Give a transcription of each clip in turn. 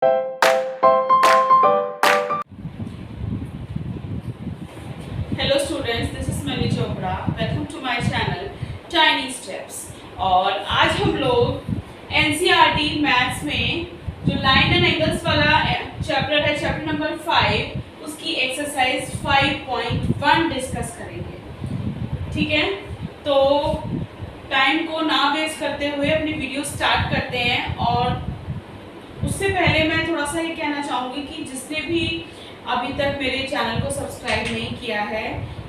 Hello students, this is Mani Chopra. Welcome to my channel tiny steps. और आज हम लोग एनसीईआरटी मैथ्स में जो लाइन एंड एंगल्स वाला चैप्टर है, चैप्टर नंबर 5, उसकी एक्सरसाइज 5.1 डिस्कस करेंगे। ठीक है, तो टाइम को ना वेस्ट करते हुए अपनी वीडियो स्टार्ट करते हैं। और उससे पहले मैं थोड़ा सा ये कहना चाहूँगी कि जिसने भी अभी तक मेरे चैनल को सब्सक्राइब नहीं किया है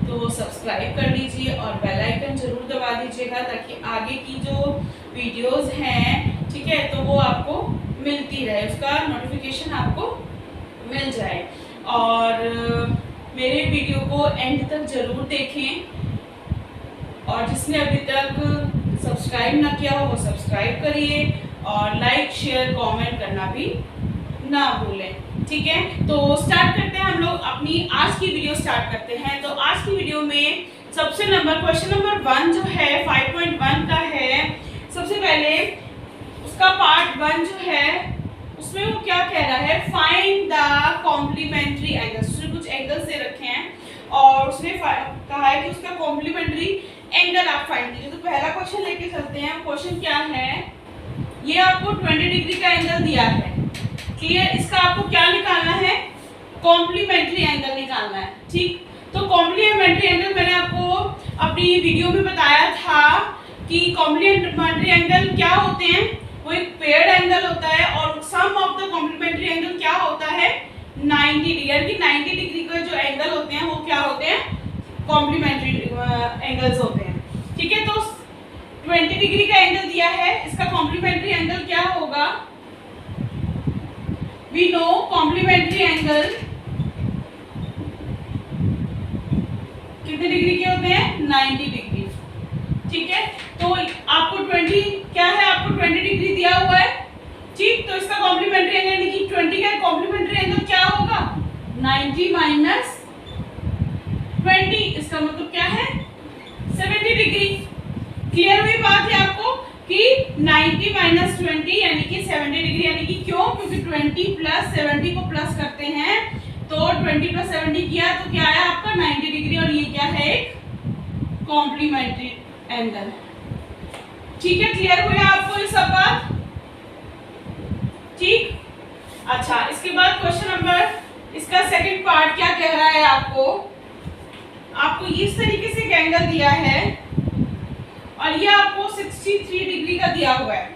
तो वो सब्सक्राइब कर लीजिए और बेल आइकन जरूर दबा दीजिएगा, ताकि आगे की जो वीडियोस हैं, ठीक है, तो वो आपको मिलती रहे, उसका नोटिफिकेशन आपको मिल जाए। और मेरे वीडियो को एंड तक जरूर देखें। और जिसने अभी तक सब्सक्राइब ना किया हो वो सब्सक्राइब करिए और लाइक शेयर कमेंट करना भी ना भूलें। ठीक है, तो स्टार्ट करते हैं। हम लोग अपनी आज की वीडियो स्टार्ट करते हैं। तो आज की वीडियो में सबसे क्वेश्चन नंबर 1 जो है 5.1 का है। सबसे पहले उसका पार्ट 1 जो है उसमें वो क्या कह रहा है, फाइंड द कॉम्प्लीमेंट्री एंगल्स। उसने कुछ एंगल्स दे रखे हैं और उसने कहा है कि उसका कॉम्प्लीमेंट्री एंगल आप फाइंड कीजिए। तो पहला क्वेश्चन लेके चलते हैं। क्वेश्चन क्या है, ये आपको 20 डिग्री का एंगल दिया है। क्लियर, इसका आपको क्या निकालना है, कॉम्प्लीमेंट्री एंगल निकालना है। ठीक, तो कॉम्प्लीमेंट्री एंगल मैंने आपको अपनी वीडियो में बताया था कि कॉम्प्लीमेंट्री एंगल क्या होते हैं। वो एक पेयर्ड एंगल होता है और सम ऑफ द कॉम्प्लीमेंट्री एंगल क्या होता है, 90 डिग्री। यानी 90 डिग्री के जो एंगल होते हैं वो क्या होते हैं, कॉम्प्लीमेंट्री एंगल्स होते हैं। ठीक है, तो 20 डिग्री का एंगल दिया है, इसका कॉम्प्लीमेंट्री एंगल क्या होगा, we know complementary angle कितने डिग्री के होते हैं, 90 डिग्री। ठीक है, तो आपको 20 क्या है, आपको 20 डिग्री दिया हुआ है। ठीक, तो इसका कॉम्प्लीमेंट्री एंगल यानी कि 20 का कॉम्प्लीमेंट्री एंगल क्या होगा, 90 माइनस 20, इसका मतलब क्या है, 70 डिग्री। क्लियर हुई बात है आपको कि 90 माइनस 20 यानी कि 70 डिग्री। यानी कि क्यों, क्योंकि 20 प्लस 70 को प्लस करते हैं तो 20 प्लस 70 किया तो क्या आया आपका 90 डिग्री। और ये क्या है, एक कॉम्प्लीमेंट्री एंगल। ठीक है, क्लियर हुआ आपको ये सब बात। ठीक, अच्छा, इसके बाद क्वेश्चन नंबर, इसका सेकंड पार्ट क्या कह रहा है, आपको इस तरीके से एक एंगल दिया है और ये आपको 63 डिग्री का दिया हुआ है।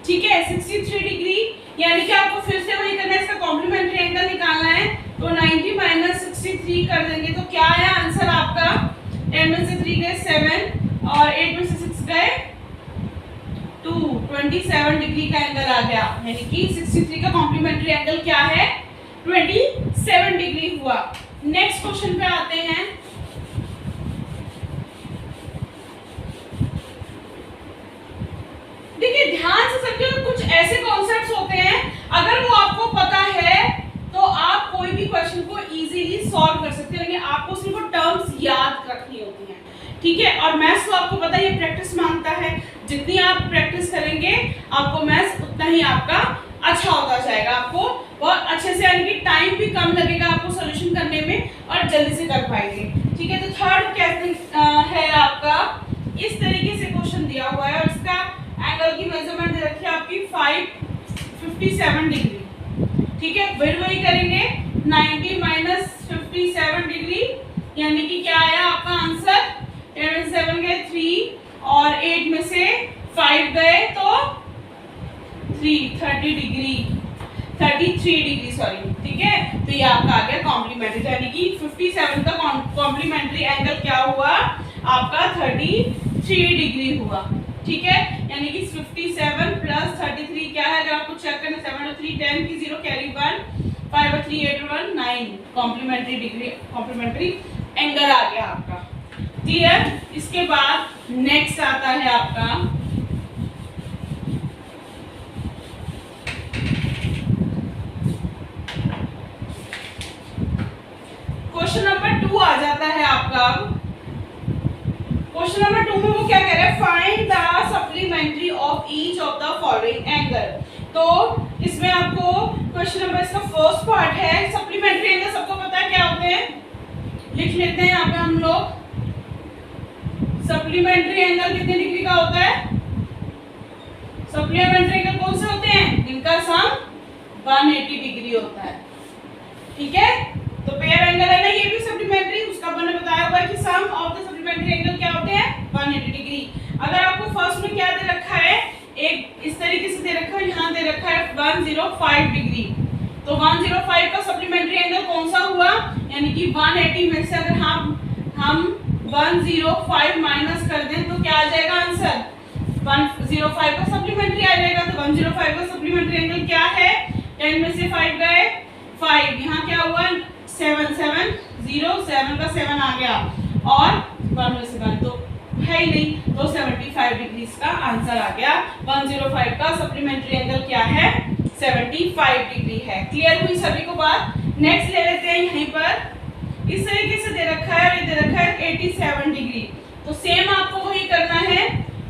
ठीक है, 63 डिग्री यानी कि आपको फिर से वही करना है, इसका कॉम्प्लीमेंट्री एंगल निकालना है। तो 90 माइनस 63 कर देंगे तो क्या आया आंसर आपका, 10 में से 3 गए 7 और 8 में से 6 गए 2, 27 डिग्री का एंगल आ गया। यानी कि 63 का कॉम्प्लीमेंट्री एंगल क्या है, 27 डिग्री हुआ। नेक्स्ट क्वेश्चन पे आते हैं। देखिए ध्यान से समझिए, कुछ ऐसे कॉन्सेप्ट्स होते हैं अगर वो आपको पता है तो आप कोई भी क्वेश्चन को इजीली सॉल्व कर सकते हैं, लेकिन आपको सिर्फ टर्म्स याद रखनी होती हैं। ठीक है, और मैथ्स तो आपको पता है ये प्रैक्टिस मांगता है। जितनी आप प्रैक्टिस करेंगे आपको मैथ्स उतना ही आपका अच्छा होता जाएगा, आपको बहुत अच्छे से, यानी कि टाइम भी कम लगेगा आपको सॉल्यूशन करने में और जल्दी से कर पाएंगे। ठीक है, तो थर्ड क्या है आपका, इस तरीके से क्वेश्चन दिया हुआ है और इसका एंगल की मेजरमेंट दे रखी है आपकी 57 डिग्री। ठीक है, फिर वही करेंगे, 90 माइनस 57 डिग्री यानी कि क्या आया आपका आंसर, 10 में 7 गए 3 और 8 में से 5 गए तो 33 डिग्री सॉरी। ठीक है, तो ये आपका आ गया कॉम्प्लीमेंट्री, यानी कि 57 का कॉम्प्लीमेंट्री एंगल क्या हुआ आपका, 33 डिग्री हुआ। ठीक है, यानी कि 57 प्लस 33 क्या है, अगर आपको चेक करना, 7 और 3 10 की 0 कैरी 1, 5 और 3 8 और 1 9, कॉम्प्लीमेंट्री डिग्री, कॉम्प्लीमेंट्री एंगल आ गया आपका। क्लियर, इसके बाद नेक्स्ट आता है आपका क्वेश्चन नंबर 2 आ जाता है आपका। क्वेश्चन नंबर 2 में वो क्या कह रहा है, find the supplementary of each of the following angle. तो इसमें आपको क्वेश्चन नंबर इसका फर्स्ट पार्ट है सप्लीमेंट्री एंगल, सबको पता है क्या होते हैं, लिख लेते हैं यहाँ पे हम लोग। सप्लीमेंट्री एंगल कितने डिग्री का होता है? सप्लीमेंट्री एंगल कौन से होते हैं? जिनका सम 180 डिग्री होता है। ठीक है, तो पेयर एंगल है ना ये भी सप्लीमेंट्री, उसका मैंने बताया हुआ है कि sum of the supplementary angle क्या होते हैं? 180 डिग्री। अगर आपको फर्स्ट में क्या दे रखा है, एक इस तरीके से दे रखा है, यहाँ दे रखा है 105 डिग्री, तो 105 का सप्लीमेंट्री एंगल कौन सा हुआ? यानी कि 180 में से अगर हम 105 माइनस कर दें तो क्या आ जाएगा आंसर? 105 का सप्लीमेंट्री आ जाएगा। तो 105 का सप्लीमेंट्री एंगल क्या है? 10 में से 5 गए 5, यहाँ क्या हुआ 7 7 0 7 का 7 आ गया और 1 में से 1 तो है ही नहीं, तो 75 डिग्री का आंसर आ गया। 105 का सप्लीमेंट्री एंगल क्या है? 75 डिग्री है। क्लियर हुई सभी को बात? नेक्स्ट ले लेते हैं, यहीं पर इस तरीके से दे रखा है और ये दे रखा है 87 डिग्री, तो सेम आपको वही करना है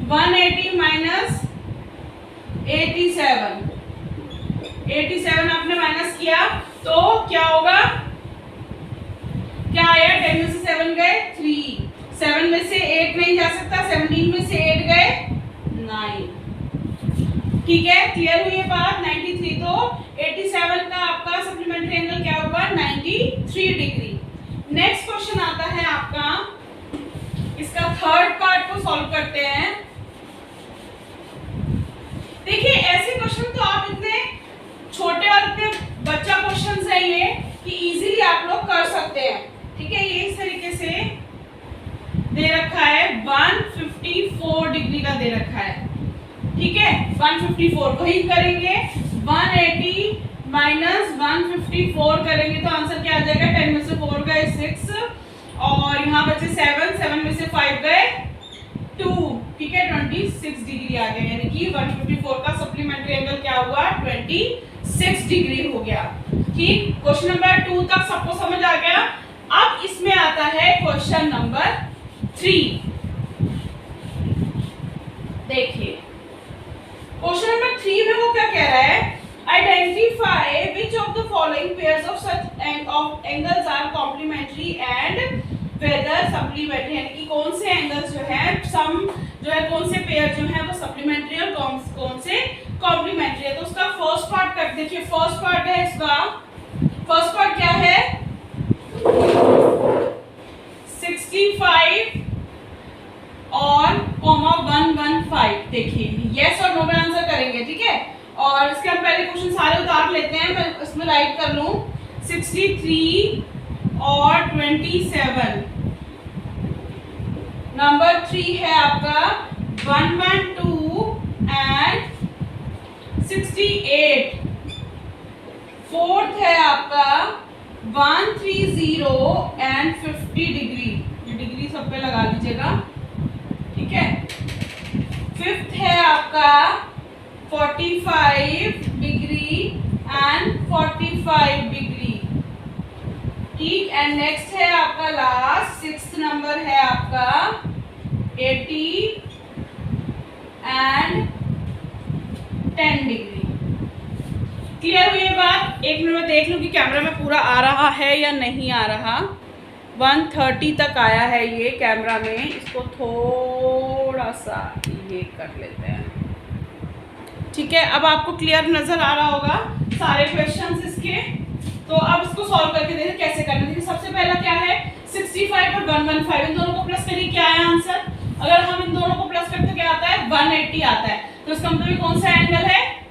180 माइनस 87 आपने माइनस किया तो क्या होगा? क्या आया? 10 में से 7 गए 3, 7 में से 8 नहीं जा सकता, 17 में से 8 गए 9। ठीक है, क्लियर हुई ये बात? 93, तो 87 का आपका सप्लीमेंट्री एंगल क्या होगा? 93 डिग्री। नेक्स्ट क्वेश्चन आता है आपका, इसका थर्ड पार्ट को सॉल्व करते हैं। देखिए ऐसे क्वेश्चन तो आप इतने छोटे और इतने बच्चा क्वेश्चन है ये कि इजीली आप लोग कर सकते हैं। ठीक है, ये इस तरीके से दे रखा है 154 डिग्री का दे रखा है। ठीक है, 154 वही करेंगे, 180 माइनस 154 करेंगे तो आंसर क्या आ जाएगा? 10 में से 4 गए 6 और यहाँ बचे 7 में से 5 गए 2। ठीक है, 26 डिग्री आ गया, यानी कि 154 का सप्लीमेंट्री एंगल क्या हुआ? 26 डिग्री हो गया। ठीक, क्वेश्चन नंबर 2 तक सबको समझ आ गया। अब इसमें आता है क्वेश्चन नंबर 3। देखिए क्वेश्चन नंबर 3 में वो क्या कह रहा है? Identify which of the following pairs of such angles are complementary and whether supplementary, यानी कि कौन से एंगल्स जो है सम जो है कौन से पेयर जो है वो सप्लीमेंट्री और कौन से कॉम्प्लीमेंट्री है। तो उसका फर्स्ट पार्ट कर देखिए, फर्स्ट पार्ट है इसका, फर्स्ट पार्ट क्या है? 65 और 115। देखिए यस और नो में आंसर करेंगे। ठीक है, और इसके हम पहले क्वेश्चन सारे उतार लेते हैं, मैं इसमें राइट कर लूं 63 और 27। नंबर 3 है आपका 112 एंड 68। फोर्थ है आपका 130 एंड 50 डिग्री, ये डिग्री सब पे लगा लीजिएगा। ठीक है, फिफ्थ है आपका 45 डिग्री एंड 45 डिग्री। ठीक, एंड नेक्स्ट है आपका लास्ट 6th नंबर है आपका 80 एंड 10 डिग्री। क्लियर हुई ये बात? एक मिनट में देख लूं कि कैमरा में पूरा आ रहा है या नहीं आ रहा। 130 तक आया है ये कैमरा में, इसको थोड़ा सा ये कर लेते हैं। ठीक है, अब आपको क्लियर नजर आ रहा होगा सारे क्वेश्चंस इसके। तो अब इसको सॉल्व करके देखिए कैसे करना है। सबसे पहला क्या है 65 और 115, इन दोनों को प्लस करिए, क्या है आंसर? अगर हम इन दोनों को प्लस करते क्या आता है? 180 आता है। तो इसका मतलब कौन सा एंगल है?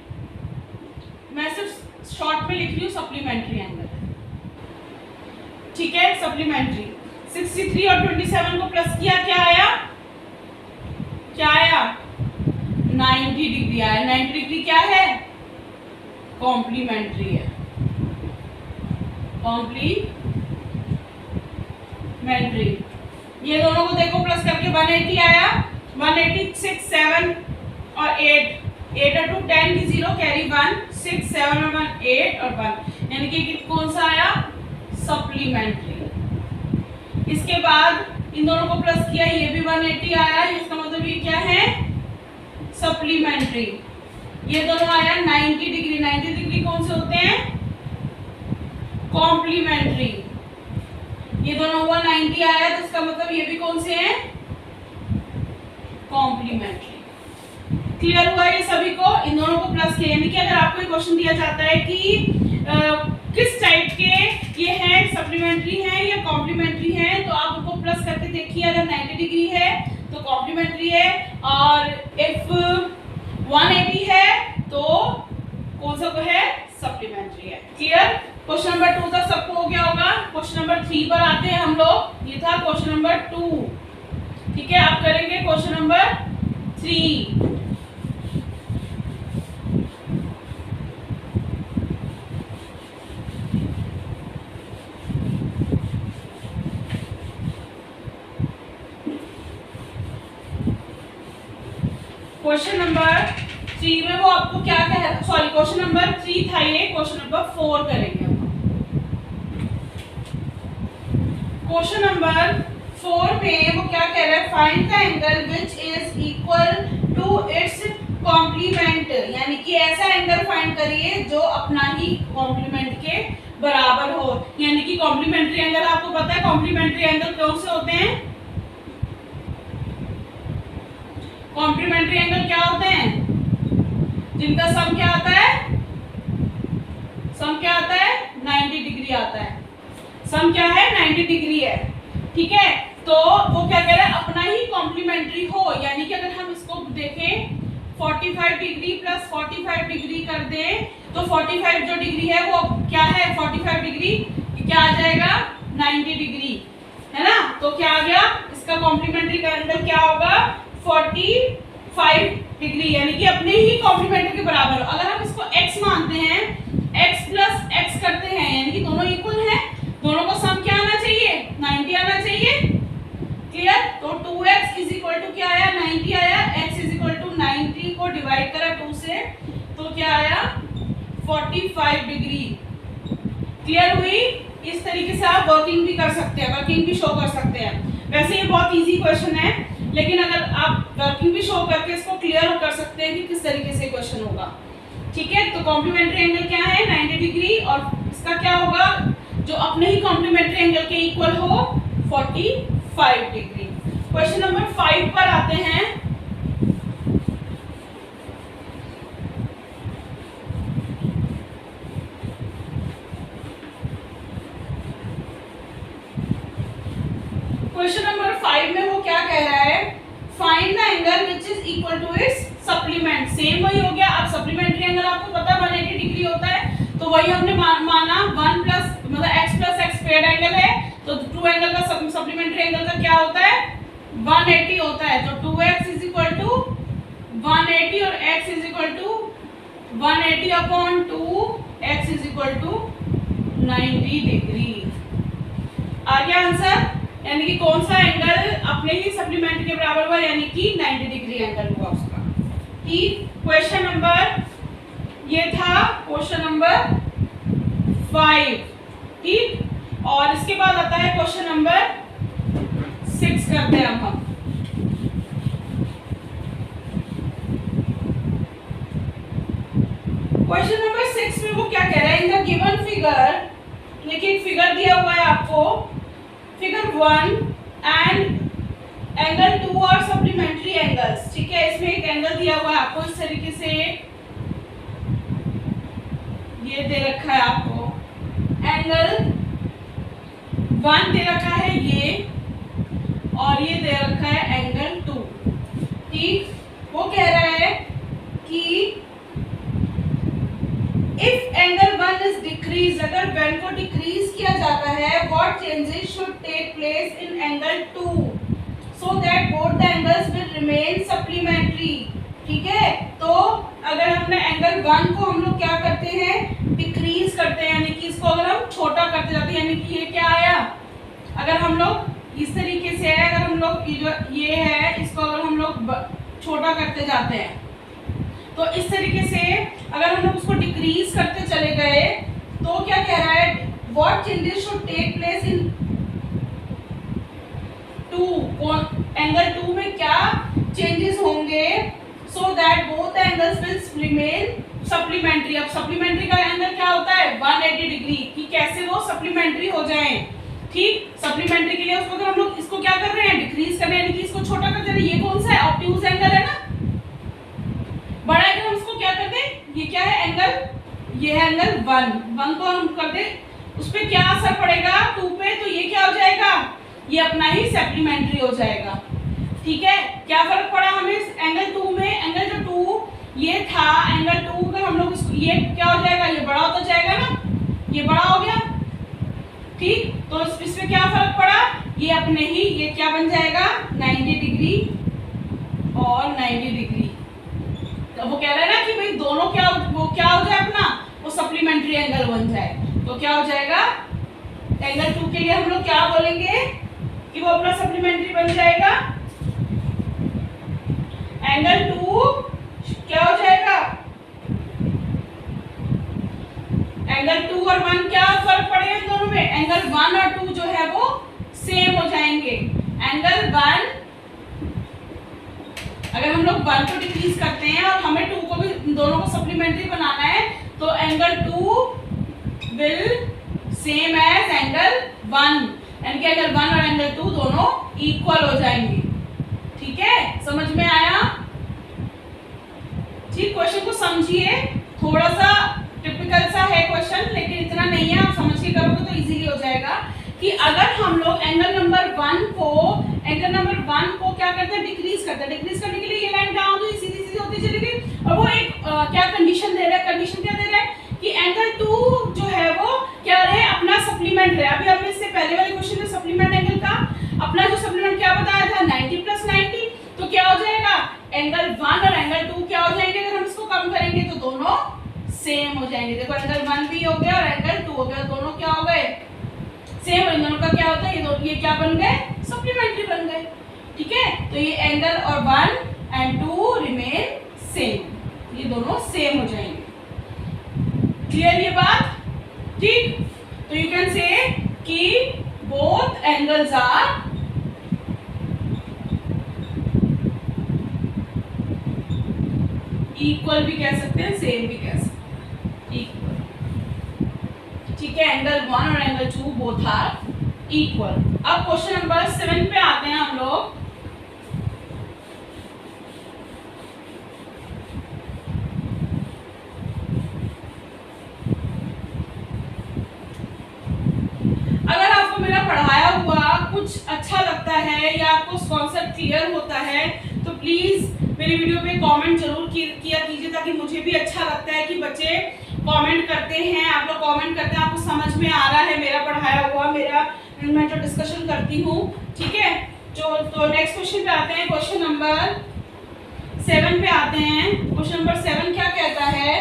मैं सिर्फ शॉर्ट में लिख रही हूँ, सप्लीमेंट्री एंगल है। ठीक है, सप्लीमेंट्री। 63 और 27 को प्लस किया, क्या आया? क्या आया? 90 डिग्री आया। 90 डिग्री क्या है? कॉम्प्लीमेंट्री है, कॉम्प्लीमेंट्री। ये दोनों को देखो प्लस करके 180 आया। 186 7 और 8 और 2 10 की 0 कैरी 1 6 7 और 1 8 और 1, यानी कि कौन सा आया? सप्लीमेंट्री। इसके बाद इन दोनों को प्लस किया, ये भी 180 आया, इसका मतलब ये क्या है? सप्लीमेंट्री। ये दोनों आया 90 डिग्री। 90 डिग्री कौन से होते हैं? कॉम्प्लीमेंट्री। ये दोनों हुआ 90 आया, तो इसका मतलब ये भी कौन से हैं? कॉम्प्लीमेंट्री। क्लियर हुआ ये सभी को? इन दोनों को प्लस किया, यानी कि अगर आपको एक क्वेश्चन दिया जाता है कि किस टाइप के ये हैं, सप्लीमेंट्री हैं या कॉम्प्लीमेंट्री हैं, तो आप उनको प्लस करके देखिए। अगर 90 डिग्री है तो कॉम्प्लीमेंट्री है, और इफ 180 है तो कौन सा है? सप्लीमेंट्री है। क्लियर? क्वेश्चन नंबर 2 तक सबको हो गया होगा। क्वेश्चन नंबर 3 पर आते हैं हम लोग। ये था क्वेश्चन नंबर 2। ठीक है, आप करेंगे क्वेश्चन नंबर 3। क्वेश्चन नंबर 3 में वो आपको क्या कह, सॉरी क्वेश्चन नंबर 3 था ये, क्वेश्चन नंबर 4 करेंगे हम। क्वेश्चन नंबर 4 में वो क्या कह रहा है? Find the angle which is equal to its complement, यानी कि ऐसा एंगल फाइंड करिए जो अपना ही कॉम्प्लीमेंट के बराबर हो। यानी कि कॉम्प्लीमेंट्री एंगल आपको पता है, कॉम्प्लीमेंट्री एंगल कौन से होते हैं? कॉम्प्लीमेंट्री एंगल क्या होते हैं? जिनका सम क्या आता है? सम क्या आता है? 90 डिग्री आता है। सम क्या है? 90 डिग्री है। ठीक है, तो वो क्या कह रहा है? अपना ही कॉम्प्लीमेंट्री हो, यानी कि अगर हम इसको देखें 45 डिग्री प्लस 45 डिग्री कर दें तो 45 जो डिग्री है वो क्या है? 45 डिग्री क्या आ जाएगा? 90 डिग्री, है ना? तो क्या आ गया? इसका कॉम्प्लीमेंट्री का एंगल क्या होगा? 45 डिग्री, यानी कि अपने ही कॉम्प्लीमेंट्री के बराबर। अगर हम इसको x मानते हैं, x प्लस x करते हैं, यानी कि दोनों इक्वल हैं, दोनों का सम क्या आना चाहिए? 90 आना चाहिए। क्लियर? तो 2x इज इक्वल टू क्या आया? 90 आया। x इज इक्वल टू 90 को डिवाइड करा 2 से, तो क्या आया? 45 डिग्री। क्लियर हुई? इस तरीके से आप वर्किंग भी कर सकते हैं, वर्किंग भी शो कर सकते हैं। वैसे ये बहुत इजी क्वेश्चन है, लेकिन अगर आप वर्किंग भी शो करके इसको क्लियर कर सकते हैं कि किस तरीके से क्वेश्चन होगा। ठीक है, तो कॉम्प्लीमेंट्री एंगल क्या है? 90 डिग्री, और इसका क्या होगा? जो अपने ही कॉम्प्लीमेंट्री एंगल के इक्वल हो, 45 डिग्री। क्वेश्चन नंबर 5 पर आते हैं। क्वेश्चन नंबर 5 में वो क्या कह रहा है? Find the angle which is equal to its supplement. Same वही हो गया। अब सप्लीमेंट्री एंगल आपको पता है 180 डिग्री होता है, तो वही हमने माना 1 प्लस मतलब x plus x square angle है, तो 2 एंगल का सप्लीमेंट्री एंगल का क्या होता है? 180 होता है। तो 2x इज इक्वल टू 180 और x is equal to 180 upon 2, x is equal to 90 degree. आ गया आंसर? यानी कि कौन सा एंगल अपने ही सप्लीमेंट के बराबर हुआ, यानी कि 90 डिग्री एंगल हुआ उसका। ठीक, क्वेश्चन नंबर ये था क्वेश्चन नंबर 5। ठीक, और इसके बाद आता है क्वेश्चन नंबर 6 करते हैं हम। क्वेश्चन नंबर 6 में वो क्या कह रहा है? इन द गिवन फिगर, देखिए फिगर दिया हुआ है आपको, फिगर 1 एंड एंगल 2 और सप्लीमेंट्री एंगल्स। ठीक है, इसमें एक एंगल दिया हुआ है आपको इस तरीके से, ये दे रखा है आपको एंगल 1 दे रखा है ये, और ये दे रखा है एंगल 2। ठीक, वो कह रहा है कि इफ एंगल 1 इज डिक्रीज, अगर 1 को डिक्रीज किया जाता है, what changes should take place in angle 2 so that both the angles will remain supplementary. ठीक है, तो अगर हमने एंगल 1 को हम लोग क्या करते हैं? डिक्रीज करते हैं, यानी कि इसको अगर हम छोटा करते जाते हैं, यानी कि ये क्या आया? अगर हम लोग इस तरीके से है, अगर हम लोग ये है, इसको अगर हम लोग छोटा करते जाते हैं, तो इस तरीके से अगर हम लोग उसको डिक्रीज करते चले गए, तो क्या कह रहा है? What changes should take place in 2, angle 2 में क्या चेंजेस होंगे so that both angles will remain supplementary. अब supplementary का एंगल क्या होता है 180 डिग्री, कि कैसे वो supplementary हो जाएं, ठीक। supplementary के लिए उसको अगर हम लोग इसको क्या कर रहे हैं डिक्रीज कर रहे हैं, यानी कि इसको छोटा कर दे रहे हैं। ये कौन सा है ऑब्ट्यूज एंगल है ना, बड़ा एंगल हम इसको क्या कर दें, ये क्या है एंगल, ये है एंगल 1 को हम कर दे, उस पे क्या असर पड़ेगा 2 पे, तो ये क्या हो जाएगा, ये अपना ही सप्लीमेंट्री हो जाएगा, ठीक है। क्या फर्क पड़ा हमें एंगल 2 में, एंगल जो 2 ये था एंगल 2 का हम लोग इसको, ये क्या हो जाएगा, ये बड़ा होता जाएगा ना, ये बड़ा हो गया, ठीक। तो इसमें क्या फर्क पड़ा, ये अपने ही ये क्या बन जाएगा 90 डिग्री और 90 डिग्री। तो वो कह रहा है ना कि भाई दोनों क्या वो क्या हो जाए अपना, वो सप्लीमेंट्री एंगल बन जाए। तो क्या हो जाएगा एंगल 2 के लिए हम लोग क्या बोलेंगे कि वो अपना सप्लीमेंट्री बन जाएगा, एंगल 2 क्या हो जाएगा, एंगल 2 और 1 क्या फर्क पड़ेगा इन दोनों में, एंगल 1 और 2 जो है वो सेम हो जाएंगे। एंगल 1 अगर हम लोग 1 को डिक्रीज करते हैं और हमें 2 को भी दोनों को सप्लीमेंट्री बनाना है, तो angle 2 will same as angle 1, यानी कि एंगल 1 और एंगल 2 दोनों इक्वल हो जाएंगे, ठीक है। समझ में आया, ठीक। क्वेश्चन को समझिए, थोड़ा सा टिपिकल सा है क्वेश्चन, लेकिन इतना नहीं है, आप समझ के करोगे तो इजीली हो जाएगा। कि अगर हम लोग एंगल नंबर 1 को क्या करते हैं डिक्रीज करते हैं, डिक्रीज करने के लिए ये लाइन कहाँ होगी, सीधी सीधी होती चली गई, और वो एक क्या कंडीशन दे रहा है, कंडीशन क्या दे रहा है कि एंगल 2 जो है वो क्या रहे अपना सप्लीमेंट रहे। अभी हमने इससे पहले वाले क्वेश्चन में सप्लीमेंट एंगल का अपना जो सप्लीमेंट क्या बताया था 90 + 90, तो क्या हो जाएगा एंगल 1 और एंगल 2 क्या हो जाएंगे, अगर हम इसको कम करेंगे तो दोनों सेम हो जाएंगे। देखो एंगल 1 भी हो गया और एंगल 2 हो गया, दोनों क्या हो गए सेम। इन दोनों का क्या होता है, ये क्या बन गए सप्लीमेंट्री बन गए, ठीक है। तो ये एंगल और 1 and 2 रिमेन सेम, ये दोनों सेम हो जाएंगे। क्लियर ये बात, ठीक। तो यू कैन से कि बोथ एंगल्स आर इक्वल भी कह सकते हैं, सेम भी कह सकते हैं, इक्वल, ठीक है। एंगल 1 और एंगल 2 बोथ आर इक्वल। अब क्वेश्चन नंबर 7 पे आते हैं हम लोग। अगर आपको मेरा पढ़ाया हुआ कुछ अच्छा लगता है या आपको कॉन्सेप्ट क्लियर होता है तो प्लीज मेरी वीडियो पे कमेंट जरूर किया कीजिए, ताकि मुझे भी अच्छा लगता है कि बच्चे कमेंट करते हैं, आप लोग कमेंट करते हैं, आपको समझ में आ रहा है मेरा पढ़ाया हुआ, मैं जो डिस्कशन करती हूँ, ठीक है। तो नेक्स्ट क्वेश्चन पे आते हैं, क्वेश्चन नंबर 7 पे आते हैं। क्वेश्चन नंबर 7 क्या कहता है,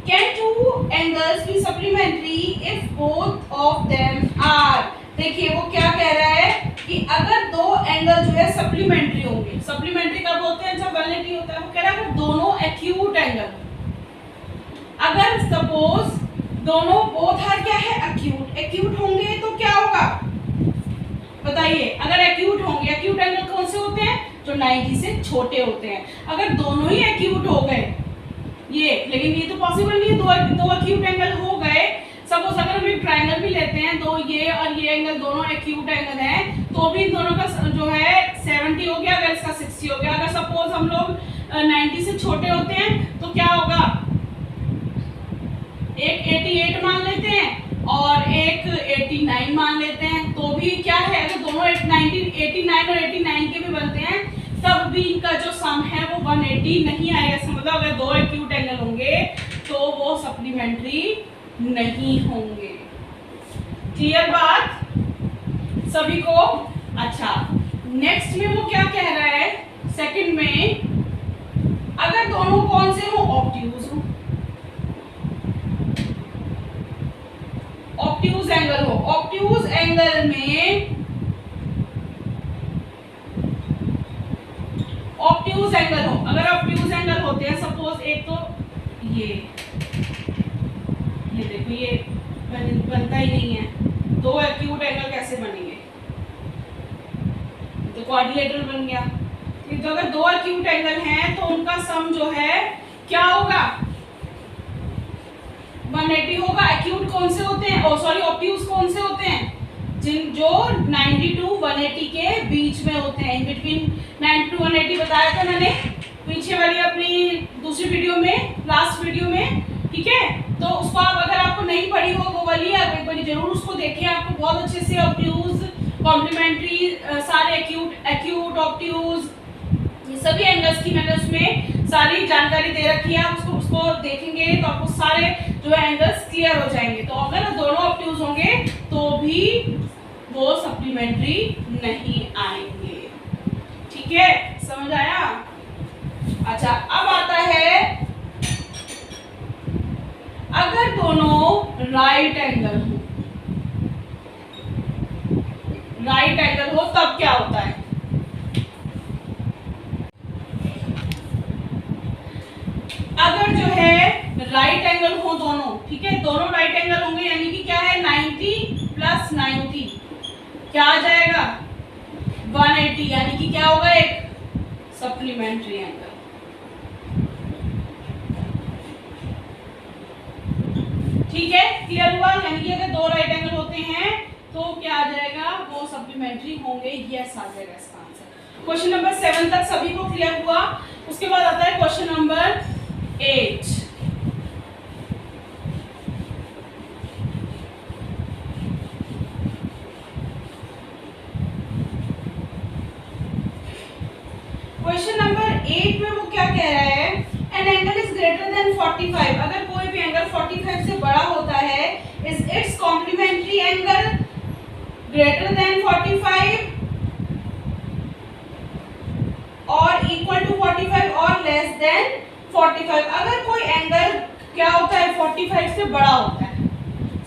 can 2 angles be supplementary if both of them are. देखिए वो क्या कह रहा है कि अगर 2 एंगल जो है सप्लीमेंट्री होंगे, सप्लीमेंट्री कब होते हैं जब 180 होता है, वो कह रहा है अगर दोनों एक्यूट एंगल, अगर सपोज दोनों बोथ आर क्या है एक्यूट, एक्यूट होंगे तो क्या होगा बताइए, अगर एक्यूट होंगे, एक्यूट एंगल कौन से होते हैं जो 90 से छोटे होते हैं। अगर दोनों ही एक्यूट हो गए ये, लेकिन ये तो पॉसिबल नहीं है, दो एक्यूट एंगल हो गए, सपोज अगर हम एक ट्रायंगल भी लेते हैं, दो ये और ये एंगल दोनों एक्यूट एंगल हैं, तो भी दोनों का जो है 70 हो गया, अगर इसका 60 हो गया। अगर सपोज हम लोग 90 से छोटे होते हैं तो क्या होगा, एक 88 मान लेते हैं और एक 89 मान लेते हैं, तो भी क्या है अगर दोनों 89 और 89 के भी बनते हैं तब भी इनका जो सम है वो 180 नहीं आएगा। इसका मतलब अगर 2 एक्यूट एंगल होंगे तो वो सप्लीमेंट्री नहीं होंगे। क्लियर बात सभी को। अच्छा नेक्स्ट में वो क्या कह रहा है, सेकंड में अगर दोनों कौन से हो ऑब्ट्यूज हो, ऑब्ट्यूज एंगल हो, ऑब्ट्यूज एंगल में ऑब्ट्यूज एंगल हो, अगर ऑब्ट्यूज एंगल होते हैं सपोज एक तो ये देखो ये बनता ही नहीं है, 2 एक्यूट एंगल कैसे बनेंगे, तो क्वाड्रिलेटरल बन गया। कि जो अगर दो एक्यूट एंगल हैं तो उनका सम जो है क्या होगा, 180 होगा। एक्यूट कौन से होते हैं, ऑब्ट्यूज कौन से होते हैं, जिन जो 90 टू 180 के बीच में होते हैं, इन बिटवीन 90 टू 180 बताया था मैंने पीछे वाली अपनी दूसरी वीडियो में, लास्ट वीडियो में, ठीक है। तो उसको आप अगर आपको नहीं पढ़ी हो वो वाली एक बार जरूर उसको देखें, आपको बहुत अच्छे से ऑब्ट्यूज, कॉम्प्लीमेंट्री, सारे एक्यूट ऑब्ट्यूज, ये सभी एंगल्स की मैंने उसमें सारी जानकारी दे रखी है। आप उसको देखेंगे तो आपको सारे जो है एंगल्स क्लियर हो जाएंगे। तो अगर दोनों ऑब्ट्यूज होंगे तो भी वो सप्लीमेंट्री नहीं आएंगे, ठीक है, समझ आया। अच्छा, अब आता है अगर दोनों राइट एंगल हो तब क्या होता है। अगर जो है राइट एंगल हो दोनों, ठीक है, दोनों राइट एंगल होंगे यानी कि क्या है 90 प्लस 90 क्या आ जाएगा 180, यानी कि क्या होगा एक सप्लीमेंट्री एंगल, ठीक है, क्लियर हुआ। यानी कि अगर दो राइट एंगल होते हैं तो क्या आ जाएगा, वो सप्लीमेंट्री होंगे, यस आ जाएगा इसका आंसर। क्वेश्चन नंबर 7 तक सभी को क्लियर हुआ। उसके बाद आता है क्वेश्चन नंबर 8। क्वेश्चन नंबर 8 में वो क्या कह रहा है, N angle is greater than 45, अगर कोई भी एंगल 45 से बड़ा होता है, is its complementary angle greater than 45 और इक्वल टू 45 और लेस देन 45। अगर कोई एंगल क्या होता है 45 से बड़ा होता है,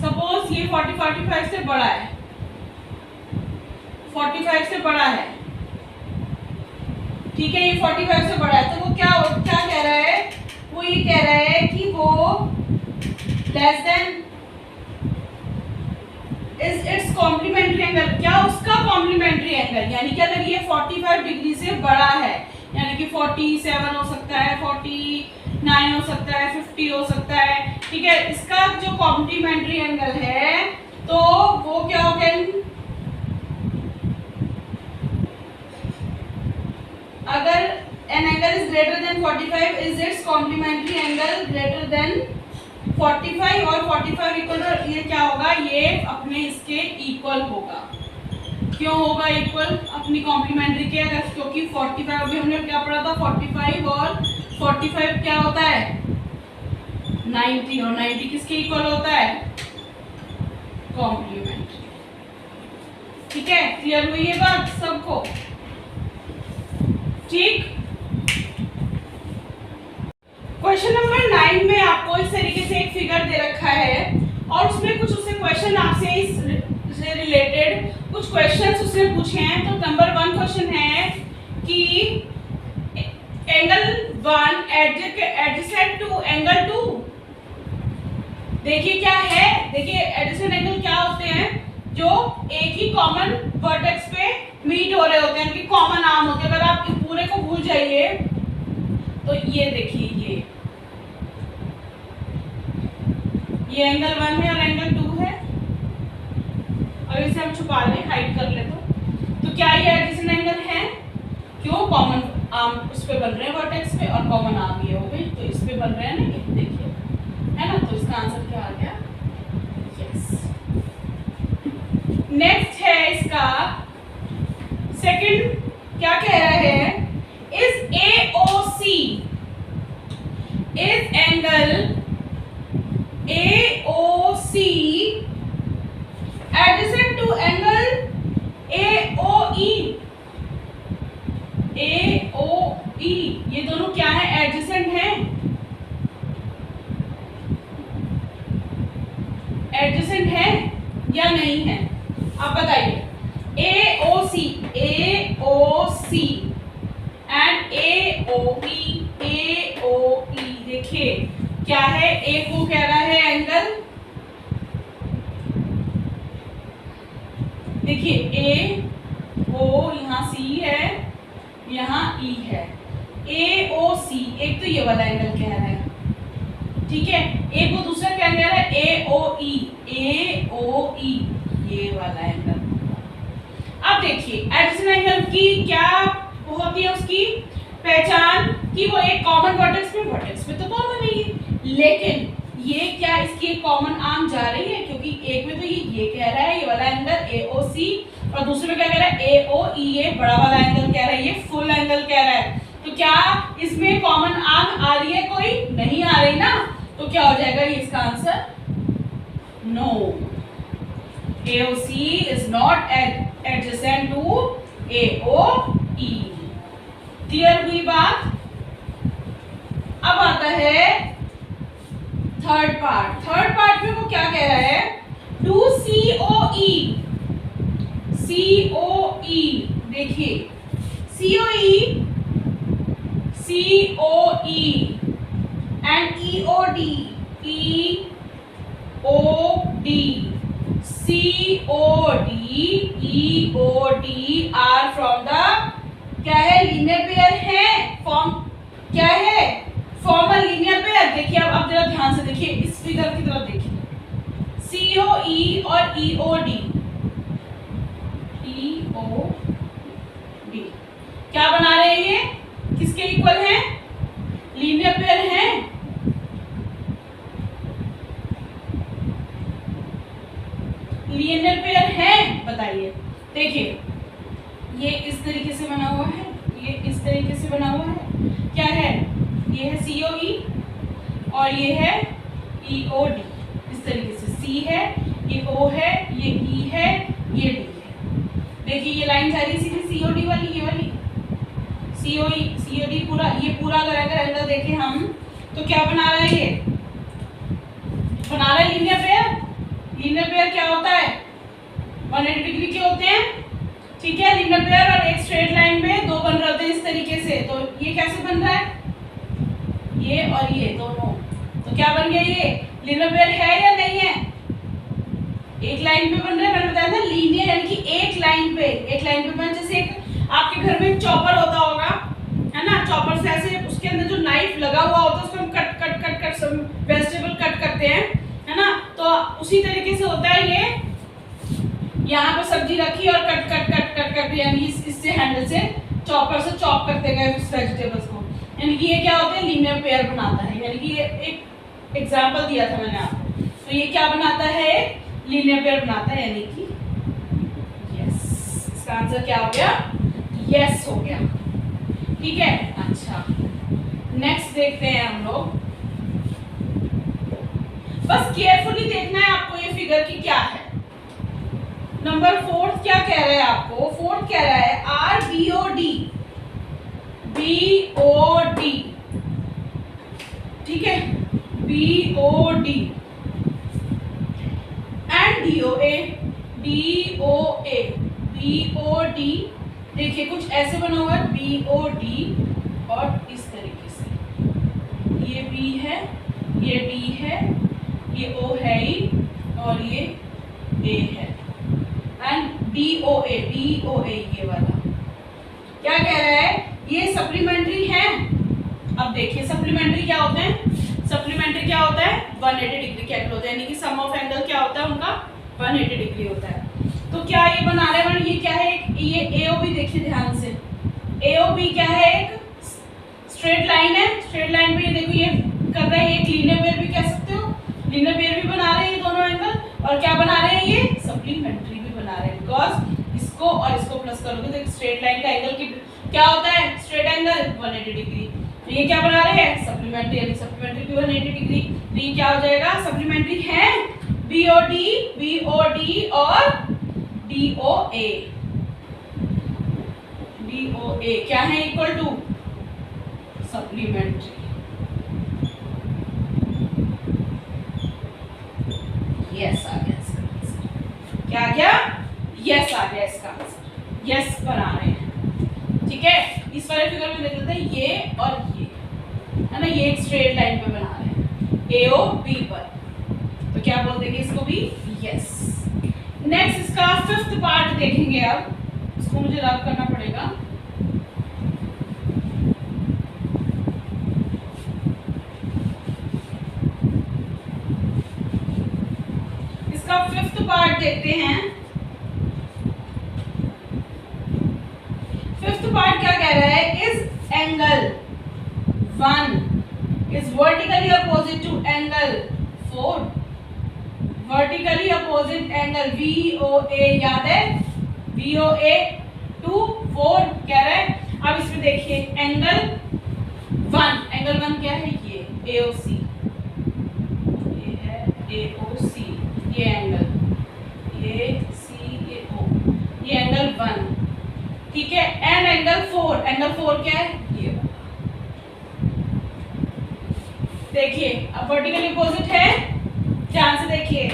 सपोज ये 45 से बड़ा है, 45 से बड़ा है, ठीक है, ये 45 से बड़ा है, तो वो क्या कह रहा है, वो ये कह रहा है कि वो less than is its complementary angle, क्या उसका कॉम्प्लीमेंट्री एंगल, यानी कि अगर ये 45 डिग्री से बड़ा है, यानी कि 47 हो सकता है, 49 हो सकता है, 50 हो सकता है, ठीक है, इसका जो कॉम्प्लीमेंट्री एंगल है तो वो क्या होगा, अगर an angle is greater than 45 is its complementary angle greater than 45 और 45 इक्वल, ये क्या होगा, ये अपने इसके इक्वल होगा। क्यों होगा इक्वल अपनी कॉम्प्लीमेंट्री के, अगर क्योंकि 45 अभी हमने क्या पढ़ा था, 45 और 45 क्या होता है 90, और 90 किसके इक्वल होता है, कॉम्प्लीमेंट्री, ठीक है, क्लियर हुई ये बात सबको, ठीक। क्वेश्चन नंबर 9 में आपको इस तरीके से एक फिगर दे रखा है और उसमें कुछ उससे क्वेश्चन आपसे इससे रिलेटेड कुछ क्वेश्चंस उसने पूछे हैं। तो नंबर 1 क्वेश्चन है कि एंगल 1 एडजेसेंट टू एंगल 2, देखिए क्या है, देखिए एडजेसेंट एंगल क्या होते हैं, जो एक ही कॉमन वर्टेक्स पे मीट हो रहे होते हैं, इनकी कॉमन आर्म होती है। अगर आप पूरे को भूल जाइए तो ये देखिए ये एंगल 1 है और एंगल 2 है, और इसे हम छुपा लें, हाइड कर ले तो क्या ये एडजेसेंट एंगल है, क्यों, कॉमन आर्म उस पे बन रहे हैं वर्टेक्स पे और कॉमन आर्म ये हो गई, तो इस पे बन रहे हैं ना, ये देखिए, है ना, तो इसका आंसर क्या आ गया, यस। नेक्स्ट है इसका सेकंड, क्या कह रहा है, is AOC is angle AOC adjacent to angle AOE, AOE ये दोनों क्या है, एडजेसेंट हैं, एडजेसेंट है या नहीं है, आप बताइए। AOC एंड AOE देखिए क्या है, एक वो कह रहा है एंगल, देखिए A O यहाँ C है, यहाँ ई है, ए ओ सी, एक तो ये वाला एंगल कह रहा है, ठीक है, एक वो दूसरा क्या कह रहा है, ए ओ ई, ये वाला एंगल। अब देखिए एडजेसेंट एंगल की क्या होती है उसकी पहचान कि वो एक कॉमन वर्टेक्स में तो कॉमन है ये, लेकिन ये क्या इसकी एक कॉमन आर्म जा रही है, क्योंकि एक में तो ये कह रहा है ये वाला एंगल ए ओ सी, और दूसरे में क्या कह रहा है ए ओ ई, ये बड़ा वाला एंगल कह रहा है, ये फुल एंगल कह रहा है। तो क्या इसमें कॉमन आर्म आ रही है, कोई नहीं आ रही ना, तो क्या हो जाएगा ये इसका answer, no, AOC is not adjacent to AOE। Clear हुई बात। अब आता है थर्ड पार्ट में वो क्या कह रहा है, डू COE, देखिए COE and EOD, EOD are from the क्या है, लीनियर पेयर है, फॉर्म क्या है, फॉर्मल लीनियर पेयर। देखिए अब जरा ध्यान से देखिए, इस फिगर की तरफ देखिए, COE और EOD क्या बना रहे हैं, ये किसके इक्वल है, लीनियर पेयर है। लीनियर पेयर है, बताइए। देखिए ये इस तरीके से बना हुआ है, ये इस तरीके से बना हुआ है, क्या है, ये है COE और ये है EOD, इस तरीके से C है, ये O है, ये E है, ये D है। देखिए ये लाइन जा रही है सीधी COD वाली, ये वाली COD पूरा, ये पूरा अगर एंगल देखें हम तो क्या बना रहा है, ये बना रहा है लीनियर पेयर। लीनियर पेयर क्या होता है, 180 डिग्री के होते हैं, ठीक है, लीनियर पेयर, और एक स्ट्रेट लाइन में दो बन रहे होते हैं इस तरीके से। तो ये कैसे बन रहा है, ये और ये दोनों, तो क्या बन गया, ये लीनियर पेयर है या नहीं है, एक लाइन पे बन रहा है। मैंने बताया था लीनियर यानी कि एक लाइन पे बन, जैसे एक आपके घर में चॉपर होता होगा, है ना, चॉपर से ऐसे उसके अंदर जो नाइफ लगा हुआ होता है उसको हम कट सब वेजिटेबल कट करते हैं, है ना, तो उसी तरीके से होता है ये, यहाँ पर सब्जी रखी और कट यानी इससे हैंडल से चॉपर से चॉप करते गए उस वेजिटेबल्स को, यानी कि ये क्या होता है, लीनियर पेयर बनाता है। यानी कि ये एक एग्जांपल दिया था मैंने आपको, तो ये क्या बनाता है, लीनियर पेयर बनाता है, यानी कि यस, इसका आंसर क्या हो गया, यस हो गया, ठीक है। अच्छा नेक्स्ट देखते हैं हम लोग, बस केयरफुली देखना है आपको ये फिगर की क्या है। नंबर 4 क्या कह रहा है आपको, 4 कह रहा है RBOD, ठीक है, BOD एंड BOD, देखिए कुछ ऐसे बना हुआ है BOD और इस तरीके से, ये B है, ये D है, ये O है ही, और ये A है, एंड DOA ये वाला क्या कह रहा है, ये सप्लीमेंट्री है। अब देखिए सप्लीमेंट्री क्या होते हैं, सप्लीमेंट्री क्या होता है, 180 डिग्री के एंगल होते हैं, यानी कि सम ऑफ एंगल क्या होता है उनका 180 डिग्री होता है। तो क्या ये बना रहे हैं, ये क्या है, ये AOB देखिए ध्यान से, AOB क्या है, एक स्ट्रेट लाइन है, स्ट्रेट लाइन पे ये देखो ये कर रहे हैं, एक लीनियर पेयर भी कह सकते हो, लीनियर पेयर भी बना रहे हैं ये दोनों एंगल, और क्या बना रहे हैं, ये सप्लीमेंट्री भी बना रहे हैं, बिकॉज इसको और इसको प्लस करोगे तो एक स्ट्रेट लाइन का एंगल की क्या होता है, स्ट्रेट एंगल 180 डिग्री। तो ये क्या बना रहे हैं, सप्लीमेंट्री, यानी सप्लीमेंट्री भी 180 डिग्री। तो ये क्या हो जाएगा, सप्लीमेंट्री है BOD और DOA क्या है, इक्वल टू सप्लीमेंट्री। यस आ गया इसका आंसर, क्या आ गया, यस आ गया इसका आंसर, यस बना रहे हैं, ठीक है। इस वाले फिगर में देख लेते हैं, ये और ये है ना, ये एक स्ट्रेट लाइन पे बना रहे हैं AOB पर, तो क्या बोल देंगे इसको भी, यस। नेक्स्ट इसका 5th पार्ट देखेंगे, अब इसको मुझे रब करना पड़ेगा, इसका फिफ्थ पार्ट देखते हैं। फिफ्थ पार्ट क्या कह रहा है, is angle 1 is vertically opposite to angle 4। Vertically opposite angle VOA याद है, VOA टू 4 कह रहा है। अब इसमें देखिए एंगल 1 क्या है, ये AOC, ये है AOC, ये एंगल ACAO, ये एंगल 1, ठीक है। एंड एंगल 4 क्या है, ये वाला। देखिए अब वर्टिकली अपोजिट है, ध्यान से देखिए।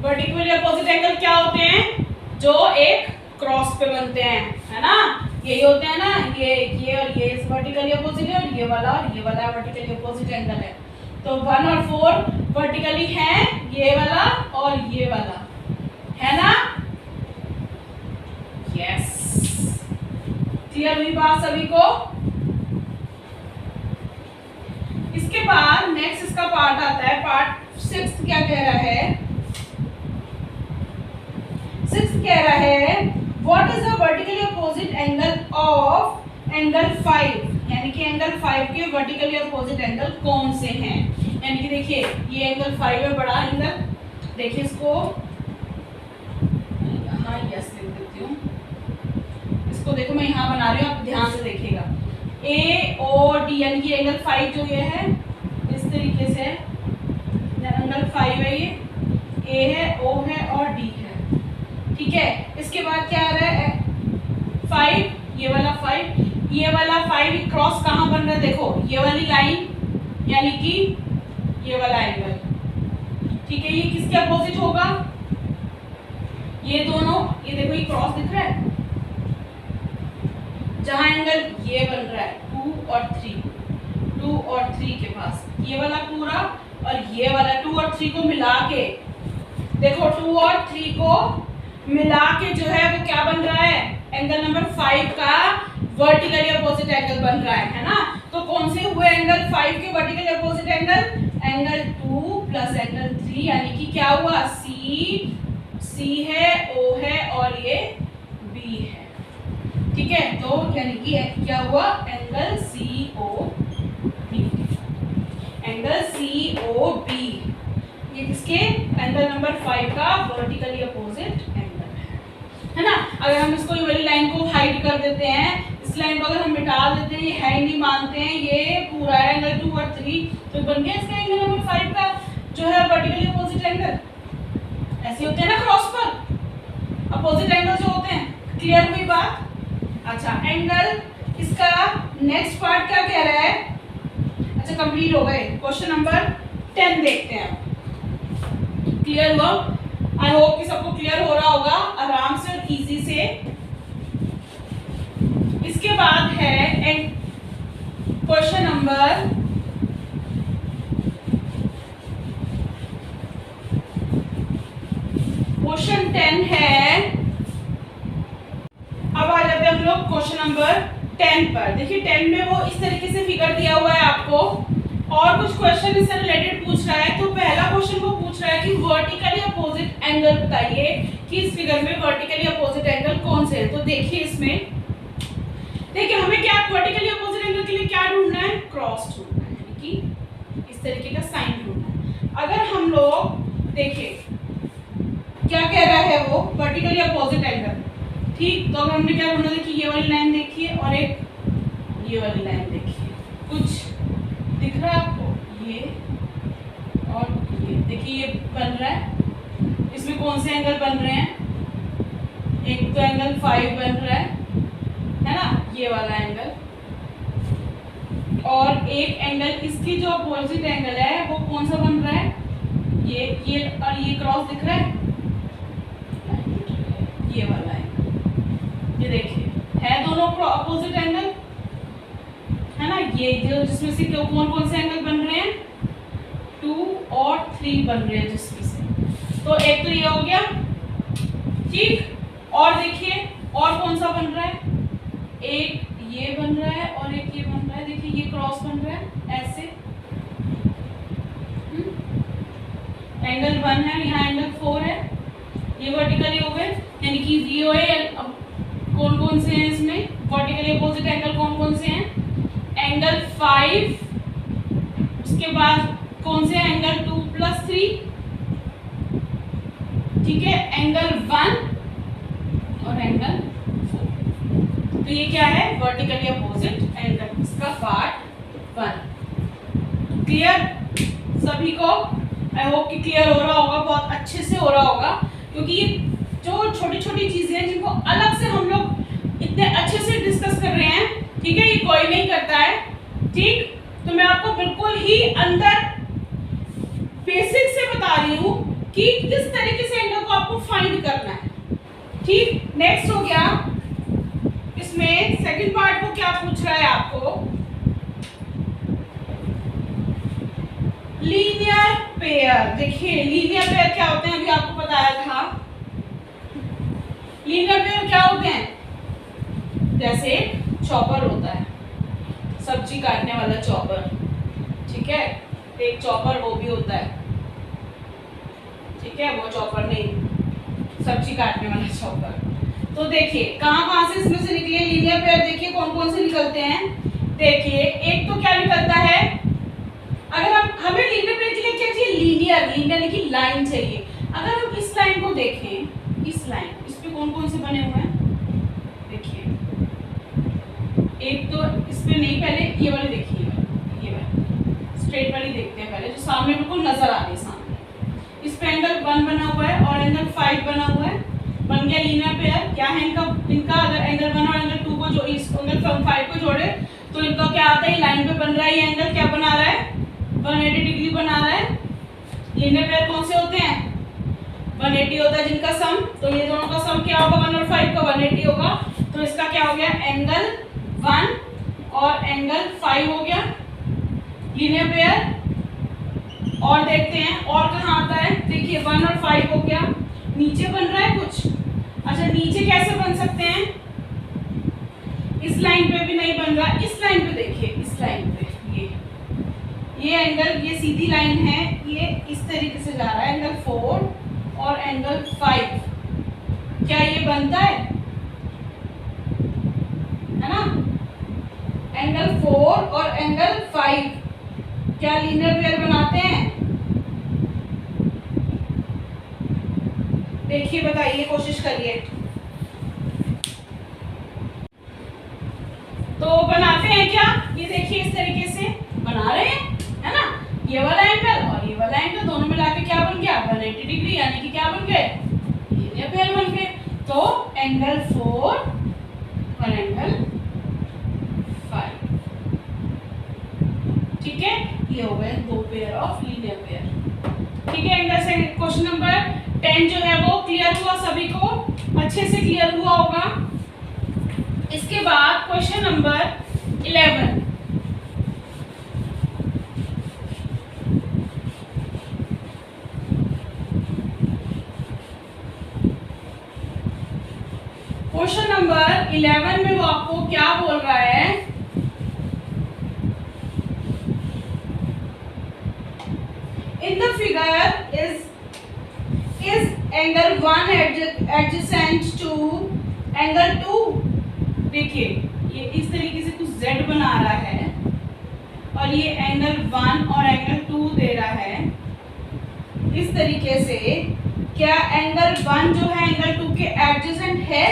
वर्टिकली अपोजिट एंगल क्या होते हैं, जो एक क्रॉस पे बनते हैं, है ना, यही होते हैं ना, ये और ये वर्टिकली अपोजिट है, और ये वाला वर्टिकली अपोजिट एंगल है। तो 1 और 4 वर्टिकली हैं, ये वाला और ये वाला, है ना। यस, क्लियर हुई बात सभी को। इसके बाद नेक्स्ट इसका पार्ट आता है, पार्ट 6 क्या कह रहा है, 6 कह रहा है what is the vertically opposite angle of angle 5, यानी कि एंगल 5 के वर्टिकली अपोजिट एंगल कौन से हैं। यानी कि देखिए ये एंगल 5 है, बड़ा एंगल, देखिए इसको यहाँ यस लिख देती हूँ, इसको देखो मैं यहाँ बना रही हूँ, आप ध्यान से देखिएगा। AOD यानी कि एंगल 5 जो ये है इस तरीके से एंगल 5 है, ये A है, O है और D है, ठीक है। इसके बाद क्या आ रहा है 5, ये वाला 5 क्रॉस कहाँ बन रहा है, देखो ये वाली लाइन, यानी कि ये वाला एंगल, ठीक है। ये किसके अपोजिट होगा, ये दोनों, ये देखो ये क्रॉस दिख रहा है, जहां एंगल ये बन रहा है 2 और 3 के पास, ये वाला पूरा और ये वाला 2 और 3 को मिला के, देखो 2 और 3 को मिला के जो है वो क्या बन रहा है, एंगल नंबर 5 का वर्टिकली अपोजिट एंगल बन रहा है ना। तो कौन से हुए एंगल 5 के vertically opposite angle, angle 2 plus angle 3, यानी कि क्या हुआ, C है, O है और ये B है, ठीक है। तो यानी कि क्या हुआ, एंगल COB, ये किसके, एंगल नंबर 5 का वर्टिकली अपोजिट एंगल है ना। अगर हम इसको ये वाली लाइन को हाइड कर देते हैं, इस लाइन को अगर हम मिटा देते हैं, ये है ही नहीं मानते हैं, ये पूरा एंगल 2 और 3, तो बन गया इसका एंगल नंबर 5 का जो है वर्टिकली अपोजिट एंगल। ऐसे होते हैं ना क्रॉस पर अपोजिट एंगल जो होते हैं, क्लियर हुई बात। अच्छा, एंगल इसका नेक्स्ट पार्ट क्या कह रहा है, अच्छा कंप्लीट हो गए। क्वेश्चन नंबर 10 देखते हैं, क्लियर हुआ, आई होप कि सबको क्लियर हो रहा होगा आराम से और इजी से। इसके बाद है क्वेश्चन नंबर क्वेश्चन 10 है। अब आ जाते हैं हम लोग क्वेश्चन नंबर 10 पर। देखिए 10 में वो इस तरीके से फिगर दिया हुआ है आपको, और कुछ क्वेश्चन इससे रिलेटेड पूछ रहा है। तो पहला क्वेश्चन वो पूछ रहा है कि वर्टिकली अपोजिट एंगल बताइए कि इस फिगर में वर्टिकली अपोजिट एंगल कौन से हैं। तो देखिए इसमें, देखिए हमें क्या वर्टिकली अपोजिट एंगल के लिए क्या ढूंढना है, क्रॉस ढूंढना है, यानी कि इस तरीके का साइन ढूंढना है। अगर हम लोग देखिए क्या कह रहा है वो, वर्टिकली अपोजिट एंगल, ठीक। तो अगर हमने क्या ढूंढा, देखिए ये वाली लाइन देखिए और एक ये वाली लाइन देखिए, कुछ दिख रहा है आपको, ये और ये देखिए ये बन रहा है। इसमें कौन से एंगल बन रहे हैं, एक तो एंगल 5 बन रहा है ना, ये वाला एंगल, और एक एंगल इसकी जो अपोजिट एंगल है वो कौन सा बन रहा है, ये और ये क्रॉस दिख रहा है, ये वाला एंगल, ये देखिए है दोनों अपोजिट एंगल, है ना। ये जो जिसमें से कौन कौन से एंगल बन रहे हैं, 2 और 3 बन रहे हैं जिसमें से। तो एक तो ये हो गया, ठीक। और देखिए और कौन सा बन रहा है, एक ये बन रहा है और एक ये बन रहा है, देखिए ये क्रॉस बन रहा है ऐसे, एंगल 1 है, यहाँ एंगल 4 है, ये वर्टिकली हो गए, यानी कि वीओए कौन कौन से हैं इसमें, वर्टिकली अपोजिट एंगल कौन कौन से हैं, एंगल 5, उसके बाद कौन से एंगल 2 + 3, ठीक है, एंगल 1 और एंगल 4। तो ये क्या है, वर्टिकली अपोजिट एंगल, इसका पार्ट 1। क्लियर सभी को? आई होप कि क्लियर हो रहा होगा, बहुत अच्छे से हो रहा होगा, क्योंकि ये जो छोटी छोटी चीजें हैं जिनको अलग से हम लोग इतने अच्छे से डिस्कस कर रहे हैं, ठीक है, ये कोई नहीं करता है, ठीक। तो मैं आपको बिल्कुल ही अंदर बेसिक से बता रही हूँ कि किस तरीके से एंगल को आपको फाइंड करना है, ठीक। नेक्स्ट हो गया, इसमें सेकंड पार्ट को क्या पूछ रहा है आपको, लीनियर पेयर। देखिए लीनियर पेयर क्या होते हैं, अभी आपको बताया था। लीनियर पेयर क्या होते हैं, जैसे चॉपर होता है, सब्जी काटने वाला चॉपर, ठीक है, एक चॉपर वो भी होता है, ठीक है, वो चॉपर नहीं, सब्जी काटने वाला चॉपर। तो देखिए कहां कहां से इसमें से निकले लीनियर पेयर, देखिए कौन कौन से निकलते हैं। देखिए एक तो क्या निकलता है, अगर हम हमें लीनियर पेयर के लिए क्या चाहिए, लीनियर की लाइन चाहिए। अगर हम इस लाइन को देखें, इस लाइन, इस पे कौन कौन से बने हुए हैं, देखिए एक तो इस पे नहीं, पहले ये वाले देखिए, ये वाले स्ट्रेट वाली देखते हैं पहले, जो सामने बिल्कुल नजर आ रही है सामने। इस पे एंगल 1 बना हुआ है और एंगल 5 बना हुआ है, बन गया लीनियर पेयर। क्या है इनका अगर एंगल 1 और एंगल 2 को जो इस एंगल 5 को जोड़े तो इनका क्या आता है, लाइन पे बन रहा है, ये एंगल क्या बना रहा है, 180 डिग्री बना रहा है। लीनियर पेयर कौन से होते हैं, 180 होता है जिनका सम, तो ये दोनों का सम क्या होगा, 1 और 5 का 180 होगा। तो इसका क्या हो गया, एंगल 1 और एंगल 5 हो गया लीनियर पेयर। और देखते हैं और कहाँ आता है, देखिए 1 और 5 हो गया, नीचे बन रहा है कुछ। अच्छा नीचे कैसे बन सकते हैं, इस लाइन पे भी नहीं बन रहा, इस लाइन पे देखिए, इस लाइन पे ये एंगल, ये सीधी लाइन है, ये इस तरीके से जा रहा है, एंगल 4 और एंगल 5, क्या ये बनता है ना, एंगल 4 और एंगल 5 क्या लीनियर पेयर बनाते हैं, देखिए बताइए, कोशिश करिए। तो बनाते हैं क्या, ये देखिए इस तरीके से बना रहे हैं, है ना, ये वाला एंगल और ये वाला एंगल दोनों मिला के क्या बन गया, 180 डिग्री, यानी कि क्या बन गए, लीनियर पेयर बन गए। तो एंगल 4 और एंगल 5, ठीक है, ये हो गए 2 पेयर ऑफ लीनियर पेयर, ठीक है। एंगल से क्वेश्चन नंबर 10 जो है वो क्लियर हुआ, सभी को अच्छे से क्लियर हुआ होगा। इसके बाद क्वेश्चन नंबर 11, क्वेश्चन नंबर 11 में वो आपको क्या बोल रहा है, in the figure is angle 1 adjacent to angle 2। देखिए ये इस तरीके से कुछ z बना रहा है और ये एंगल 1 और एंगल 2 दे रहा है इस तरीके से। क्या एंगल 1 जो है एंगल 2 के एडजेसेंट है,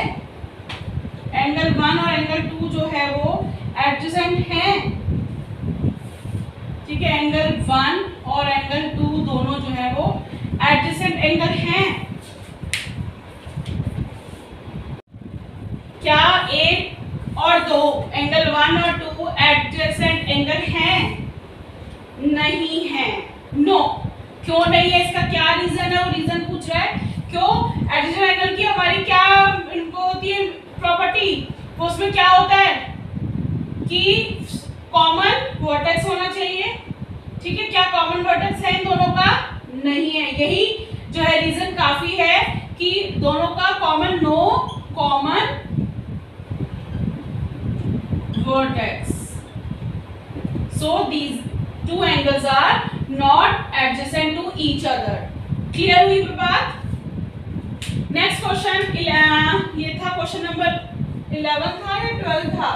एंगल 1 और एंगल 2 जो है वो एडजेसेंट है, ठीक है, एंगल 1 और एंगल 2 दोनों जो है वो एडजेसेंट एंगल हैं। क्या 1 और 2 एंगल 1 और 2 एडजेसेंट एंगल हैं, नहीं है, नो। क्यों नहीं है, इसका क्या रीजन है, वो रीजन पूछ रहा है। क्यों, एडजेसेंट एंगल की हमारी क्या इनको होती है प्रॉपर्टी, उसमें क्या होता है कि कॉमन वर्टेक्स होना चाहिए, ठीक है। क्या कॉमन वर्टेक्स है इन दोनों का, नहीं है। यही जो है रीजन काफी है कि दोनों का common, no common vertex, so these two angles are not adjacent to each other, clear हुई बात? नेक्स्ट क्वेश्चन, ये था क्वेश्चन नंबर 11 था या 12 था?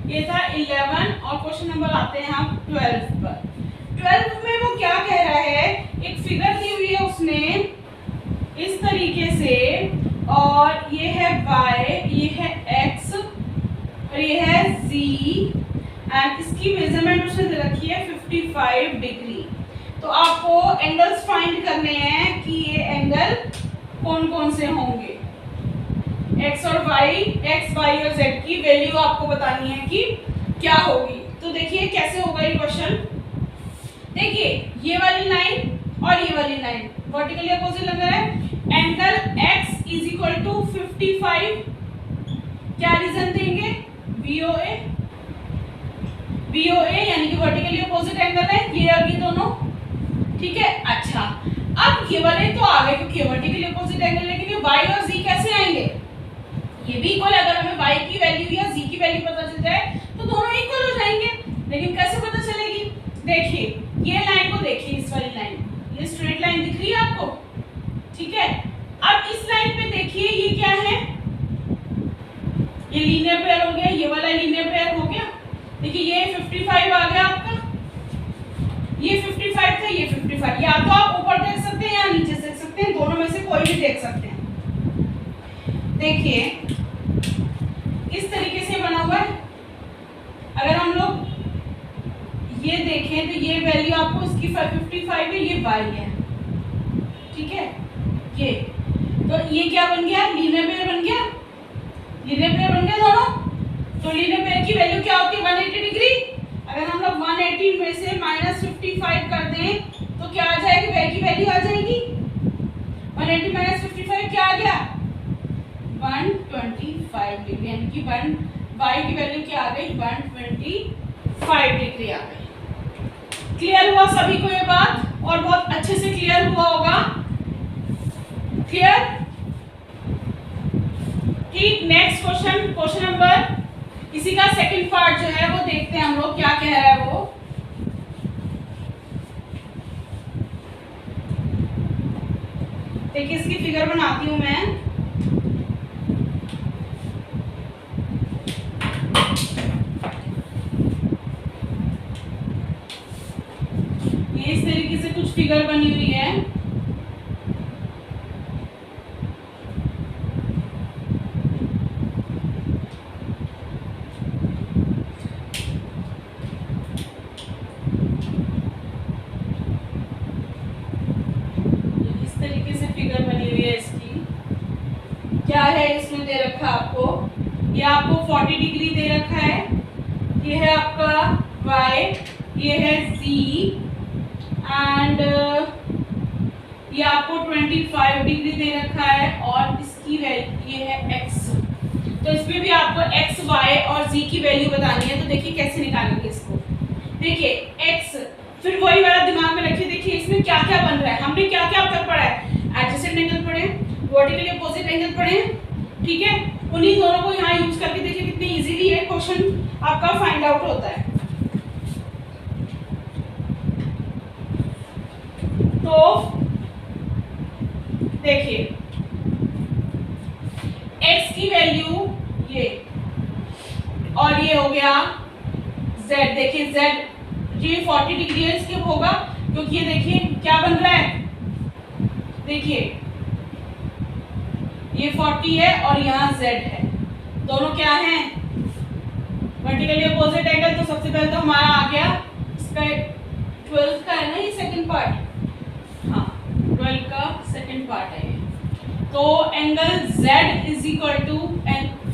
ये था 11 और क्वेश्चन नंबर आते हैं हम 12 पर। 12 में वो क्या कह रहा है, एक फिगर दी हुई है उसने इस तरीके से, और ये है y, ये है x और ये है z, एंड इसकी मेजरमेंट उसने दे रखी है 55 डिग्री। तो आपको एंगल्स फाइंड करने हैं कि ये एंगल कौन कौन से होंगे। x और y, x, y और z की वैल्यू आपको बतानी है कि क्या होगी। तो देखिए कैसे होगा ये क्वेश्चन। देखिए ये वाली लाइन और ये वाली लाइन वर्टिकली अपोजिट लग रहा है। Angle x is equal to 55, क्या रीजन देंगे, BOA, BOA यानी कि वर्टिकली अपोजिट एंगल है ये और ये दोनों, ठीक है। अच्छा, अब ये वाले तो आ गए क्योंकि वर्टिकली अपोजिट एंगल, लेकिन ये y और z कैसे आएंगे, ये भी इक्वल। अगर हमें y की वैल्यू या z की वैल्यू पता चल जाए तो दोनों इक्वल हो जाएंगे, लेकिन कैसे पता चलेगी। देखिए ये लाइन को देखिए, इस वाली लाइन, ये स्ट्रेट लाइन दिख रही है आपको, ठीक है। अब इस लाइन पे देखिए ये क्या है, ये लीनियर पेयर हो गया, ये वाला लीनियर पेयर हो गया। देखिए ये 55 आ गया आपका, ये 55 था, ये 55। या तो आप ऊपर देख सकते हैं या नीचे देख सकते हैं, दोनों में से कोई भी देख सकते हैं। देखिए इस तरीके से बना हुआ है। अगर हम लोग ये देखें तो ये वैल्यू आपको इसकी 55 है, ये y है, ठीक है। ये तो ये क्या बन गया, लीनियर पेयर बन गया, लीनियर पेयर बन गया दोनों। तो लीनियर पेयर की वैल्यू क्या होती है, 180 डिग्री। अगर हम लोग 180 में से -55 कर दें तो क्या आ जाएगी, y की वैल्यू आ जाएगी 180 - 55 क्या आ गया, 125 डिग्री, यानी कि y की वैल्यू क्या आ गई, 125 डिग्री आ गई। क्लियर हुआ सभी को ये बात, और बहुत अच्छे से क्लियर हुआ होगा, क्लियर। ठीक, नेक्स्ट क्वेश्चन, क्वेश्चन नंबर, इसी का सेकंड पार्ट जो है वो देखते हैं हम लोग क्या कह रहा है वो। देखिए इसकी फिगर बनाती हूं मैं। ये इस तरीके से कुछ फिगर बनी हुई है। क्या है इसमें दे रखा आपको, ये आपको 40 डिग्री दे रखा है, ये है आपका y, ये है z, एंड ये आपको 25 डिग्री दे रखा है, और इसकी वैल्यू ये है x। तो इसमें भी आपको x, y और z की वैल्यू बतानी है। तो देखिए कैसे निकालेंगे इसको। देखिए x, फिर वही वाला दिमाग में रखिए। देखिए इसमें क्या क्या बन रहा है, हमने क्या क्या अब तक पढ़ा है, एडजेसेंट एंगल पढ़े, वर्टिकली अपोजिट एंगल पढ़े, ठीक है। उन्हीं दोनों को यहाँ यूज करके देखिए कितनी इजीली ये क्वेश्चन आपका फाइंड आउट होता है। तो देखिए x की वैल्यू ये, और ये हो गया z। देखिए z ये 40 डिग्री है, इसके होगा क्योंकि ये देखिए क्या बन रहा है, देखिए ये 40 है और यहाँ z है, दोनों क्या हैं, वर्टिकली अपोजिट एंगल। तो सबसे पहले तो हमारा आ गया, इसका 12 का है ना ये सेकंड पार्ट, हाँ 12 का सेकंड पार्ट है ये। तो angle z is equal to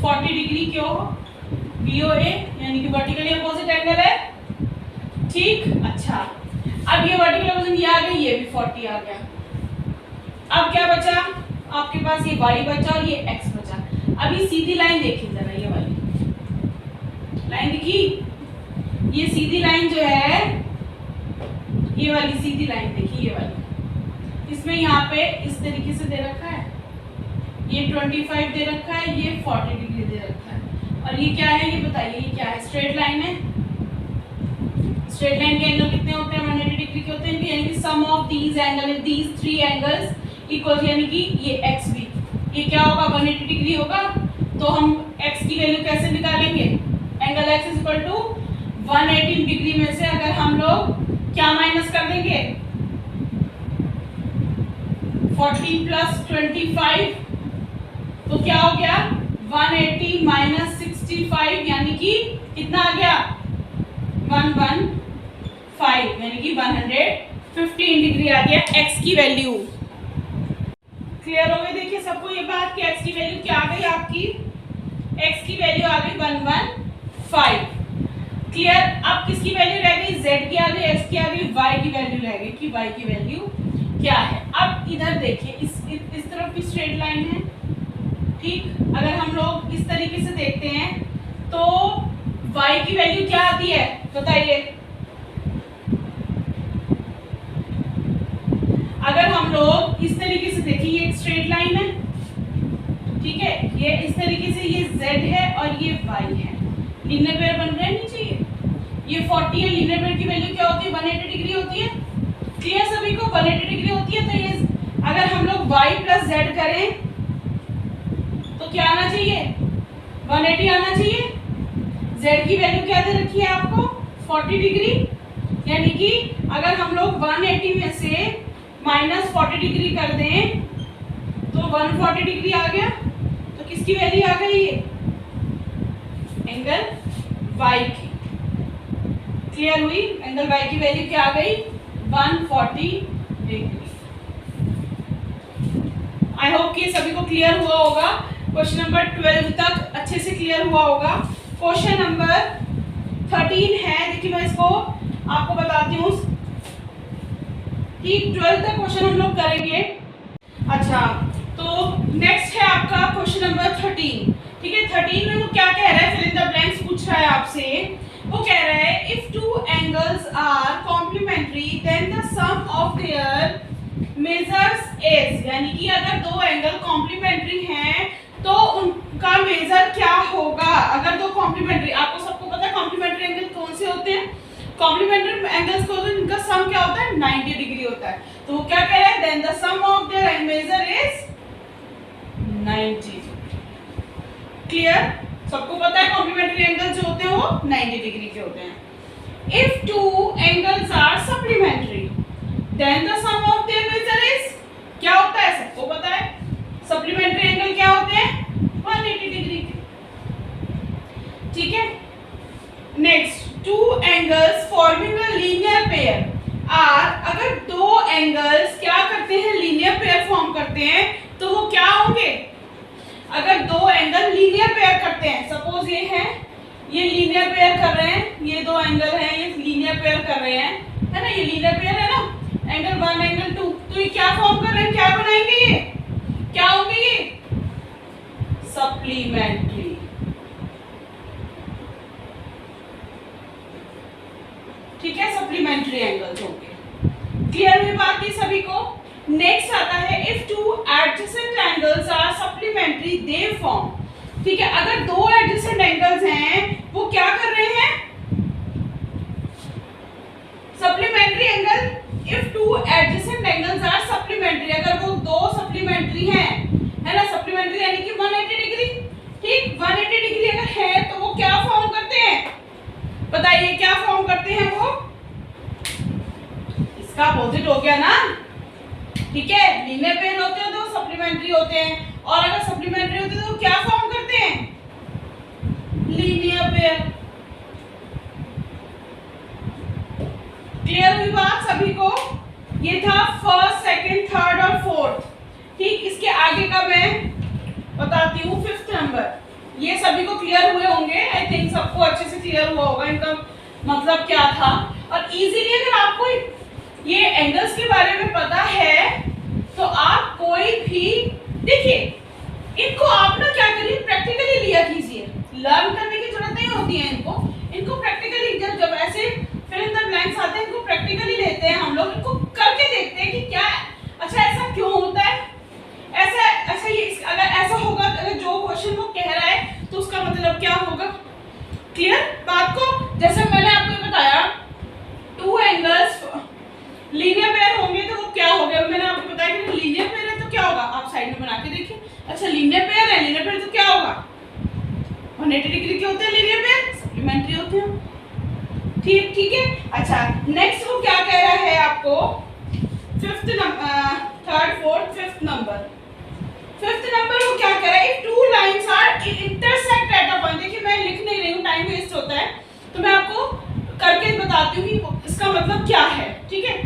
40 degree क्यों, BOA यानी कि वर्टिकली अपोजिट एंगल है, ठीक। अच्छा, अब ये वर्टिकल अपोजिट ये आ गई, ये भी 40 आ गया। अब क्या बचा आपके पास, ये y बचा और ये x बचा। अब ये सीधी लाइन देखिए जरा, ये वाली लाइन दिखी, ये सीधी लाइन जो है, ये वाली सीधी लाइन देखिए, ये वाली, इसमें यहाँ पे इस तरीके से दे रखा है, ये 25 दे रखा है, ये 40 डिग्री दे रखा है, और ये क्या है ये बताइए, ये क्या है, स्ट्रेट लाइन है, स्ट्रेट लाइन के एंगल कितने होते हैं? 180 डिग्री के होते हैं, यानी कि sum of these angle these three angles equal, यानी कि ये एक्स भी, ये क्या होगा? 180 डिग्री होगा। तो हम x की वैल्यू कैसे निकालेंगे? Angle x is equal to 180 degree में से अगर हम लोग क्या माइनस कर देंगे? 40 प्लस 25, तो क्या हो गया? 180 माइनस 65, यानी कि कितना आ गया? 115, यानी कि 115 डिग्री आ गया x की वैल्यू। क्लियर हो गई? देखिए सबको ये बात कि x की वैल्यू क्या आ गई आपकी? x की वैल्यू आ गई 115। क्लियर? अब किसकी वैल्यू रह गई? z की आ गई, x की आ गई, y की वैल्यू रह गई कि y की वैल्यू क्या है। अब इधर देखिए, इस तरफ भी स्ट्रेट लाइन है, ठीक? अगर हम लोग इस तरीके से देखते हैं तो y की वैल्यू क्या आती है? बताइए। अगर हम लोग इस तरीके से देखिए, ये एक स्ट्रेट लाइन है, ठीक है? ये इस तरीके से ये z है और ये y है, लीनियर पेयर बन रहे हैं नीचे। ये 40 है, लीनियर पेयर की वैल्यू क्या होती है? 180 डिग्री होती है। क्लियर सभी को? 180 डिग्री होती है। तो ये अगर हम लोग y प्लस z करें तो क्या आना चाहिए? 180 आना चाहिए। z की वैल्यू क्या दे रखी है आपको? 40 डिग्री, यानी कि अगर हम लोग 180 में से माइनस 40 डिग्री कर दें तो 140 डिग्री आ गया। तो किसकी वैल्यू आ गई? ये एंगल y की। क्लियर हुई? एंगल y की वैल्यू क्या आ गई? 140 डिग्री। आई होप कि सभी को क्लियर हुआ होगा। क्वेश्चन नंबर 12 तक अच्छे से क्लियर हुआ होगा। क्वेश्चन नंबर 13 है, देखिए मैं इसको आपको बताती हूँ। ठीक, 12 तक क्वेश्चन हम लोग करेंगे। अच्छा, तो नेक्स्ट है आपका क्वेश्चन नंबर 13। ठीक है, 13 में वो क्या कह रहा है? फिल इन द ब्लैंक्स पूछ रहा है आपसे। वो कह रहा है if two angles are complementary then the sum of their measures is, यानी कि अगर दो एंगल कॉम्प्लीमेंट्री हैं तो उनका मेजर क्या होगा? अगर दो कॉम्प्लीमेंट्री, आपको सबको पता है कॉम्प्लीमेंट्री एंगल कौन से होते हैं? कॉम्प्लीमेंट्री एंगल्स को होते हैं इनका सम क्या होता है? 90 डिग्री होता है। तो वो क्या कह रहा है? Then the sum of their major is 90 degree. Clear? सबको पता है कॉम्प्लीमेंट्री एंगल जो होते हैं वो 90 डिग्री के होते हैं। If two angles are supplementary then the sum of their major is, क्या होता है? सबको पता है सप्लीमेंट्री एंगल क्या होते हैं? 180 डिग्री के। ठीक है, next, two angles forming a linear pair are, अगर दो एंगल्स क्या करते हैं? लीनियर पेयर फॉर्म करते हैं, तो वो क्या होंगे? अगर दो एंगल लीनियर पेयर करते हैं, सपोज ये है, ये लीनियर पेयर कर रहे हैं, ये दो एंगल हैं, ये लीनियर पेयर कर रहे हैं, है ना? ये लीनियर पेयर है ना, एंगल 1 एंगल 2, तो ये क्या फॉर्म कर रहे हैं? क्या बनाएंगे? ये क्या होंगे? ये सप्लीमेंट्री। ठीक है, सप्लीमेंट्री एंगल्स होंगे। क्लियर हुई बात की सभी को? नेक्स्ट आता है if two adjacent angles are supplementary they form. ठीक है, अगर दो एडजेसेंट एंगल्स हैं वो क्या कर रहे हैं? Supplementary angle. If two adjacent angles are supplementary, अगर वो दो सप्लीमेंट्री हैं, है ना? सप्लीमेंट्री यानी कि 180 डिग्री। ठीक, 180 डिग्री अगर है तो वो क्या फॉर्म करते हैं? बताइए क्या फॉर्म करते हैं वो? इसका अपोजिट हो गया ना। ठीक है, लीनियर पेयर होते हैं तो सप्लीमेंट्री होते हैं, और अगर सप्लीमेंट्री होते हैं तो क्या फॉर्म करते हैं? Linear pair. क्लियर हुई बात सभी को? ये था फर्स्ट, सेकंड, थर्ड और फोर्थ। ठीक, इसके आगे का मैं बताती हूँ 5th नंबर। ये सभी को क्लियर हुए होंगे, आई थिंक सबको अच्छे से क्लियर हुआ होगा इनका मतलब क्या था। और इजीली अगर आपको ये एंगल्स के बारे में पता है तो आप कोई भी, देखिए इनको आप ना क्या करिए, प्रैक्टिकली लिया कीजिए। लर्न करने की जरूरत नहीं होती है इनको प्रैक्टिकली, जब ऐसे फिल इन द ब्लैंक्स आते हैं इनको प्रैक्टिकली लेते हैं हम लोग, इनको करके देखते हैं कि क्या, अच्छा ऐसा क्यों होता है, ऐसा ये अगर ऐसा होगा, अगर जो क्वेश्चन वो कह रहा है तो उसका मतलब क्या होगा। क्लियर बात को? जैसे मैंने आपको बताया लीनियर पेयर होंगे तो वो क्या हो गया, मैंने आपको बताया कि लीनियर पेयर है तो क्या होगा, आप साइड में बना के देखिए। अच्छा लीनियर पेयर है, लीनियर पेयर तो क्या होगा, 180 डिग्री के होते हैं लीनियर पेयर, सप्लीमेंट्री होते हैं। ठीक है। अच्छा नेक्स्ट वो क्या कह रहा है आपको, fifth number, third fourth fifth number, fifth number वो क्या कह रहा है, two lines are intersect at a point. देखिए मैं लिख नहीं रही हूँ, टाइम वेस्ट होता है, तो मैं आपको करके बताती हूँ कि इसका मतलब क्या है। ठीक है,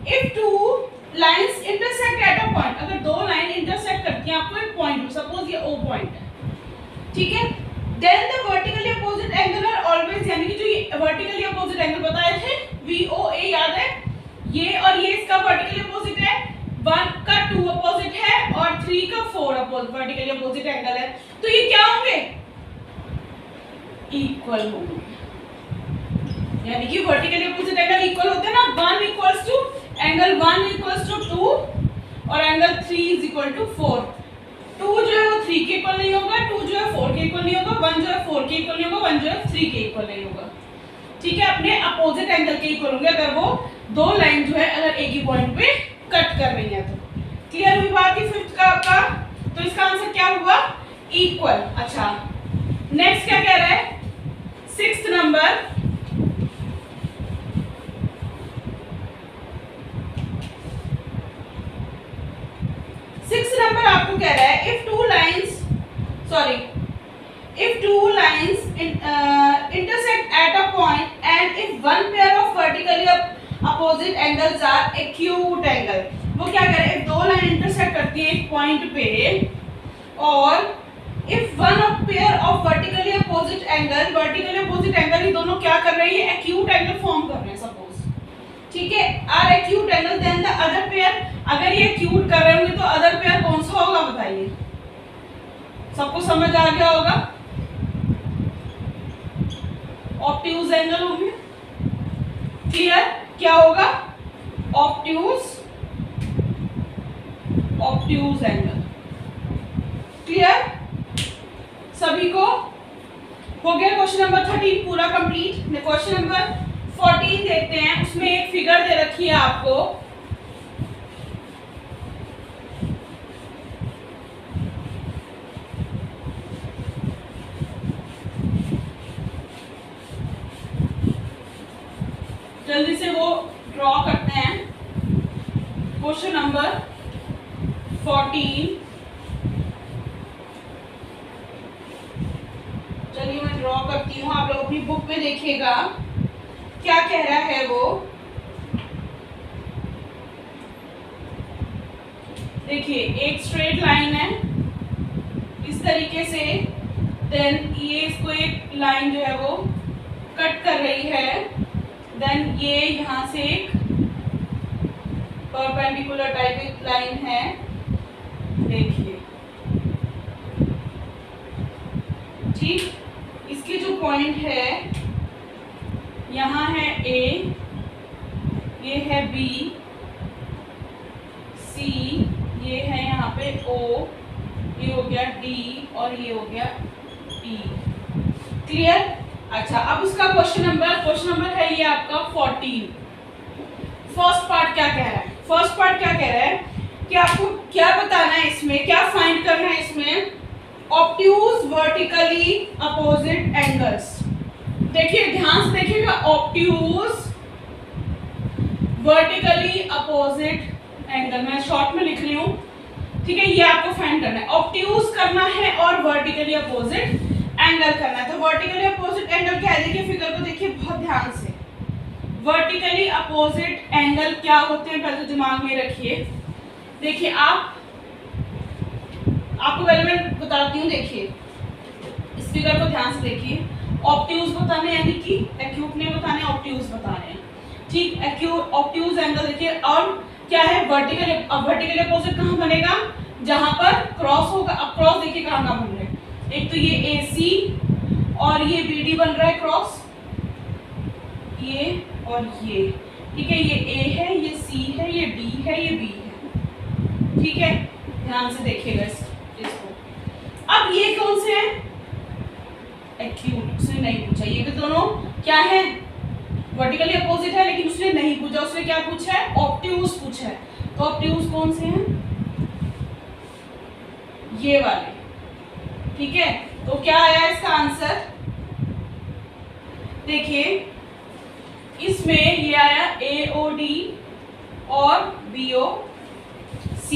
if two lines intersect at a point, अगर दो लाइन इंटरसेक्ट करती हैं आपको एक पॉइंट, सपोज ये ओ पॉइंट है, ठीक है, then the vertically opposite angle are always, यानी कि जो ये वर्टिकली अपोजिट एंगल बताए थे VOA, याद है, ये और ये इसका वर्टिकली अपोजिट है, 1 का 2 अपोजिट है और 3 का 4 अपोजिट वर्टिकली अपोजिट एंगल है, तो ये क्या होंगे, इक्वल होंगे, यानी कि वर्टिकली अपोजिट एंगल इक्वल होते हैं ना, 1 equals to angle 1 equals to 2 और एंगल 3 इज इक्वल टू 4। 2 जो है वो 3 के इक्वल नहीं होगा, 2 जो है 4 के इक्वल नहीं होगा, 1 जो है 4 के इक्वल नहीं होगा, 1 जो है 3 के इक्वल नहीं होगा। ठीक है, अपने अपोजिट एंगल के इक्वल होंगे अगर वो दो लाइन जो है अगर एक ही पॉइंट पे कट कर रही है तो। क्लियर हुई बात की फिफ्थ का आपका, तो इसका आंसर क्या हुआ, इक्वल। अच्छा नेक्स्ट क्या कह रहा है, सिक्स्थ नंबर, सिक्स्थ नंबर आपको कह रहा है, if two lines intersect at a point and if one pair of vertically opposite angles are acute angle, वो क्या कह रहा है, दो लाइन इंटरसेक्ट करती है एक पॉइंट पे और if one of pair of vertically opposite angle ये दोनों क्या कर रही है, acute angle फॉर्म कर रहे हैं सपोज, ठीक है, are acute angle, then the other pair, अगर ये acute कर रहे होंगे तो अदर पेयर कौन सा होगा बताइए, सबको समझ आ गया होगा, ऑब्ट्यूज एंगल होंगे। क्लियर, क्या होगा, ऑब्ट्यूज एंगल। क्लियर सभी को, हो गया क्वेश्चन नंबर 13 पूरा कंप्लीट। क्वेश्चन नंबर 14 देखते हैं, उसमें एक फिगर दे रखी है आपको, जल्दी से वो ड्रॉ करते हैं। क्वेश्चन नंबर 14, चलिए मैं ड्रॉ करती हूँ, आप लोग अपनी बुक में देखिएगा क्या कह रहा है वो। देखिए एक स्ट्रेट लाइन है इस तरीके से, देन ये इसको एक लाइन जो है वो कट कर रही है, देन ये यहाँ से एक परपेंडिकुलर टाइप लाइन है, देखिए ठीक, इसके जो पॉइंट है यहाँ है A, ये है B, C, ये है यहाँ पे O, ये हो गया D और ये हो गया E। क्लियर। अच्छा अब उसका क्वेश्चन नंबर है ये आपका 14। फर्स्ट पार्ट क्या कह रहा है, कि आपको क्या बताना है इसमें, क्या फाइंड करना है इसमें, ऑब्ट्यूज वर्टिकली अपोजिट एंगल्स। देखिए ध्यान से देखिएगा, ऑब्ट्यूज वर्टिकली अपोजिट एंगल, मैं शॉर्ट में लिख रही हूँ, ठीक है, ये आपको फाइंड करना है, ऑब्ट्यूज करना है और वर्टिकली अपोजिट एंगल करना है। तो वर्टिकली अपोजिट एंगल क्या है, देखिए फिगर को देखिए बहुत ध्यान से, वर्टिकली अपोजिट एंगल क्या होते हैं पहले तो दिमाग में रखिए। देखिए आपको पहले मैं बताती हूँ, देखिए इस फिगर को ध्यान से देखिए, ऑब्ट्यूज बताने यानी कि एक्यूट नहीं बताने, ऑब्ट्यूज बताने हैं, ठीक, एक्यूट ऑब्ट्यूज एंगल देखिए, और क्या है वर्टिकली, अब वर्टिकली अपोजिट कहाँ बनेगा, जहां पर क्रॉस होगा। अब क्रॉस देखिए कहाँ बन रहे हैं, एक तो ये AC और ये BD बन रहा है क्रॉस, ये और ये, ठीक है, ये A है, ये C है, ये D है, ये B है, ठीक है, ध्यान से देखिएगा इसको। अब ये कौन से हैं, एक्यूट, उसने नहीं पूछा, ये भी दोनों क्या है, वर्टिकली अपोजिट है, लेकिन उसने नहीं पूछा, उसने क्या पूछा है, ऑब्ट्यूज पूछा है। तो ऑब्ट्यूज कौन से हैं, ये वाले, ठीक है। तो क्या आया इसका आंसर, देखिए इसमें ये आया AOD और BOC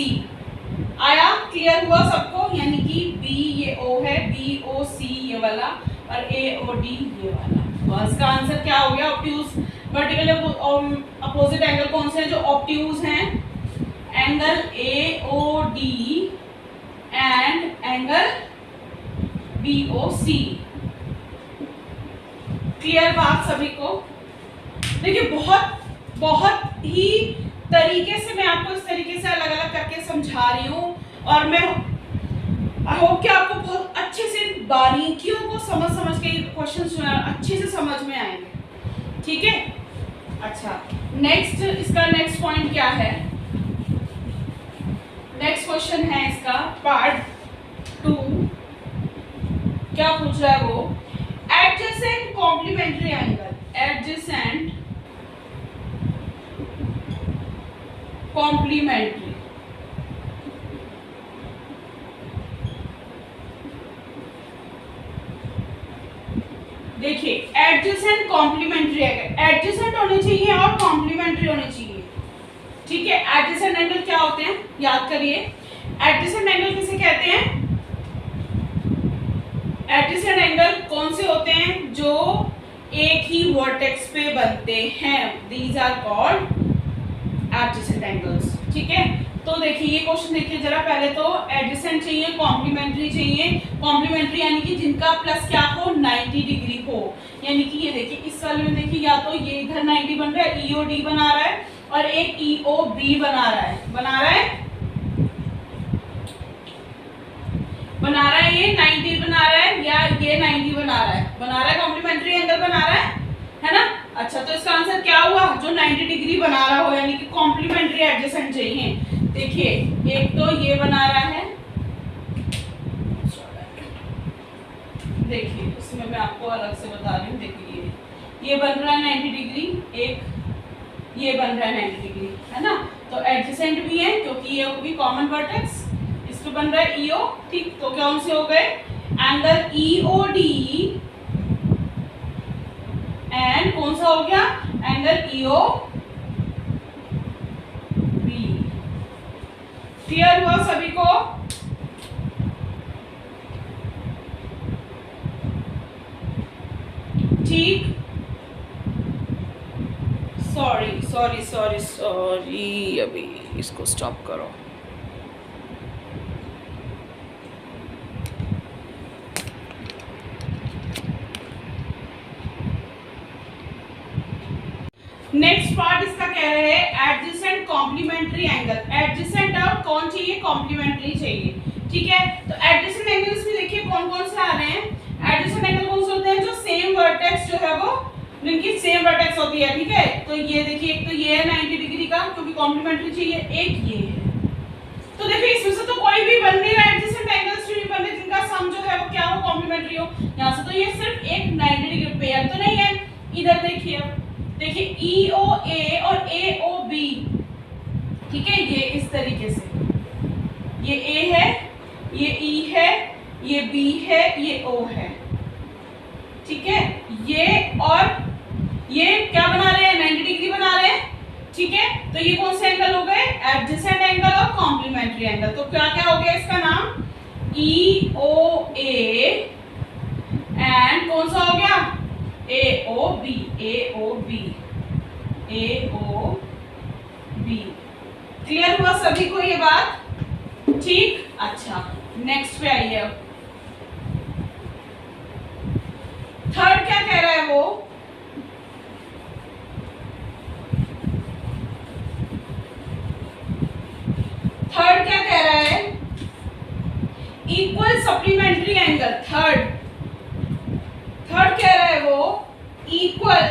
आया, क्लियर हुआ सबको, यानी कि B ये O है, BOC ये वाला और AOD ये वाला। तो इसका आंसर क्या हो गया, ऑब्ट्यूज। वर्टिकल अपोजिट एंगल कौन से हैं जो ऑब्ट्यूज हैं, angle AOD and angle BOC। Clear बात सभी को। देखिए बहुत ही तरीके से मैं आपको इस तरीके से अलग अलग करके समझा रही हूँ, और मैं आई होप कि आपको बहुत अच्छे से बारीकियों को समझ के क्वेश्चन जो है अच्छे से समझ में आएंगे, ठीक है। अच्छा, नेक्स्ट इसका नेक्स्ट पॉइंट क्या है, नेक्स्ट क्वेश्चन है इसका पार्ट 2। क्या पूछ रहा है वो, adjacent complementary angle, adjacent complementary, देखिए एडजेसेंट कॉम्प्लीमेंट्री एंगल, एडजेसेंट होने चाहिए और कॉम्प्लीमेंट्री होने चाहिए, ठीक है। एडजेसेंट एंगल क्या होते हैं, याद करिए, एडजेसेंट एंगल किसे कहते हैं, एडजेसेंट एंगल कौन से होते हैं जो एक ही वर्टेक्स पे बनते हैं, these are called adjacent angles, ठीक है। तो देखिए ये क्वेश्चन देखिए जरा, पहले तो एडजेसेंट चाहिए, कॉम्प्लीमेंट्री चाहिए। कॉम्प्लीमेंट्री यानी कि जिनका प्लस क्या हो, 90 डिग्री हो, यानी कि ये देखिए इस वाले में देखिए या तो ये इधर 90 बन रहा है, EOD बना रहा है, और एक EOB बना रहा है ये 90 बना रहा है, या ये 90 बना रहा है, कॉम्प्लीमेंट्री एंगल बना रहा है ना। अच्छा, तो इसका आंसर क्या हुआ, जो 90 डिग्री बना रहा हो, यानी कि कॉम्प्लीमेंट्री एडजेसेंट चाहिए। देखिए एक तो ये बना रहा है, देखिए इसमें मैं आपको अलग से बता रही हूँ, देखिए ये बन रहा है 90 डिग्री, एक ये बन रहा है 90 डिग्री, है ना। तो एडजेसेंट भी है क्योंकि ये भी कॉमन वर्टेक्स, इस पे बन रहा है EO, ठीक। तो कौन से हो गए, एंगल EOD एंड कौन सा हो गया, एंगल EOB। क्लियर हुआ सभी को। ठीक, सॉरी, अभी इसको स्टॉप करो। नेक्स्ट पार्ट इसका कह रहे हैं एडजेसेंट कॉम्प्लीमेंट्री एंगल, एडजेसेंट और कौन चाहिए, कॉम्प्लीमेंट्री चाहिए, ठीक है। तो एडजेसेंट एंगल्स भी देखिए कौन कौन से आ रहे हैं, एडजेसेंट एंगल कौन से होते हैं जो सेम वर्टेक्स जो है वो, जिनकी सेम वर्टेक्स होती है, ठीक है। तो ये देखिए एक तो ये है 90 डिग्री का क्योंकि कॉम्प्लीमेंट्री चाहिए, एक ये है। तो देखिए इसमें से तो कोई भी बन नहीं रहा, एडजेसेंट एंगल्स नहीं बन रहे जिनका सम जो है वो क्या हो, कॉम्प्लीमेंट्री हो। यहाँ से तो ये सिर्फ एक 90 डिग्री पेयर तो नहीं है। इधर देखिए EOA और AOB, ठीक है, ये इस तरीके से, ये A है, ये E है, ये B है, ये O है, ठीक है। ये और ये क्या बना रहे हैं, 90 डिग्री बना रहे हैं, ठीक है। तो ये कौन से एंगल हो गए, एडजेसेंट एंगल और कॉम्प्लीमेंट्री एंगल। तो क्या क्या हो गया इसका नाम, EOA एंड कौन सा हो गया, AOB। क्लियर हुआ सभी को ये बात, ठीक। अच्छा, नेक्स्ट पे आइए अब। थर्ड क्या कह रहा है वो, थर्ड क्या कह रहा है, इक्वल सप्लीमेंट्री एंगल। थर्ड कह रहा है वो equal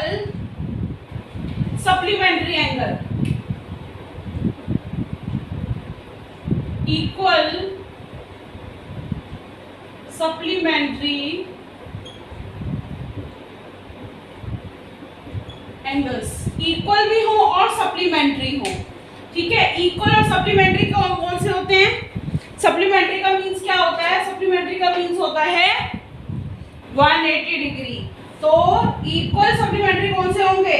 supplementary angle, equal supplementary angles equal भी हो और सप्लीमेंट्री हो, ठीक है। इक्वल और सप्लीमेंट्री कौन से होते हैं? सप्लीमेंट्री का मींस क्या होता है? सप्लीमेंट्री का मींस होता है 180 डिग्री। तो इक्वल सप्लीमेंट्री कौन से होंगे?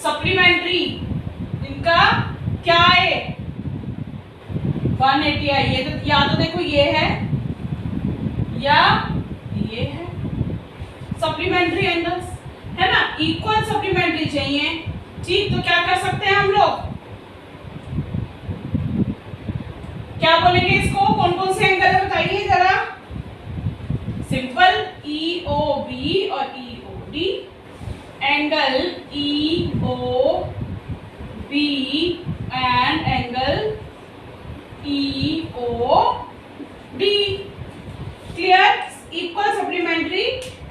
सप्लीमेंट्री इनका क्या है? 180 है। ये तो या तो देखो ये है या ये है सप्लीमेंट्री एंगल्स, है ना। इक्वल सप्लीमेंट्री चाहिए, ठीक। तो क्या कर सकते हैं हम लोग? क्या बोलेंगे इसको? कौन कौन से एंगल है बताइए जरा। सिंपल EOB और EOD, angle EOB and angle EOD, clear. Equal supplementary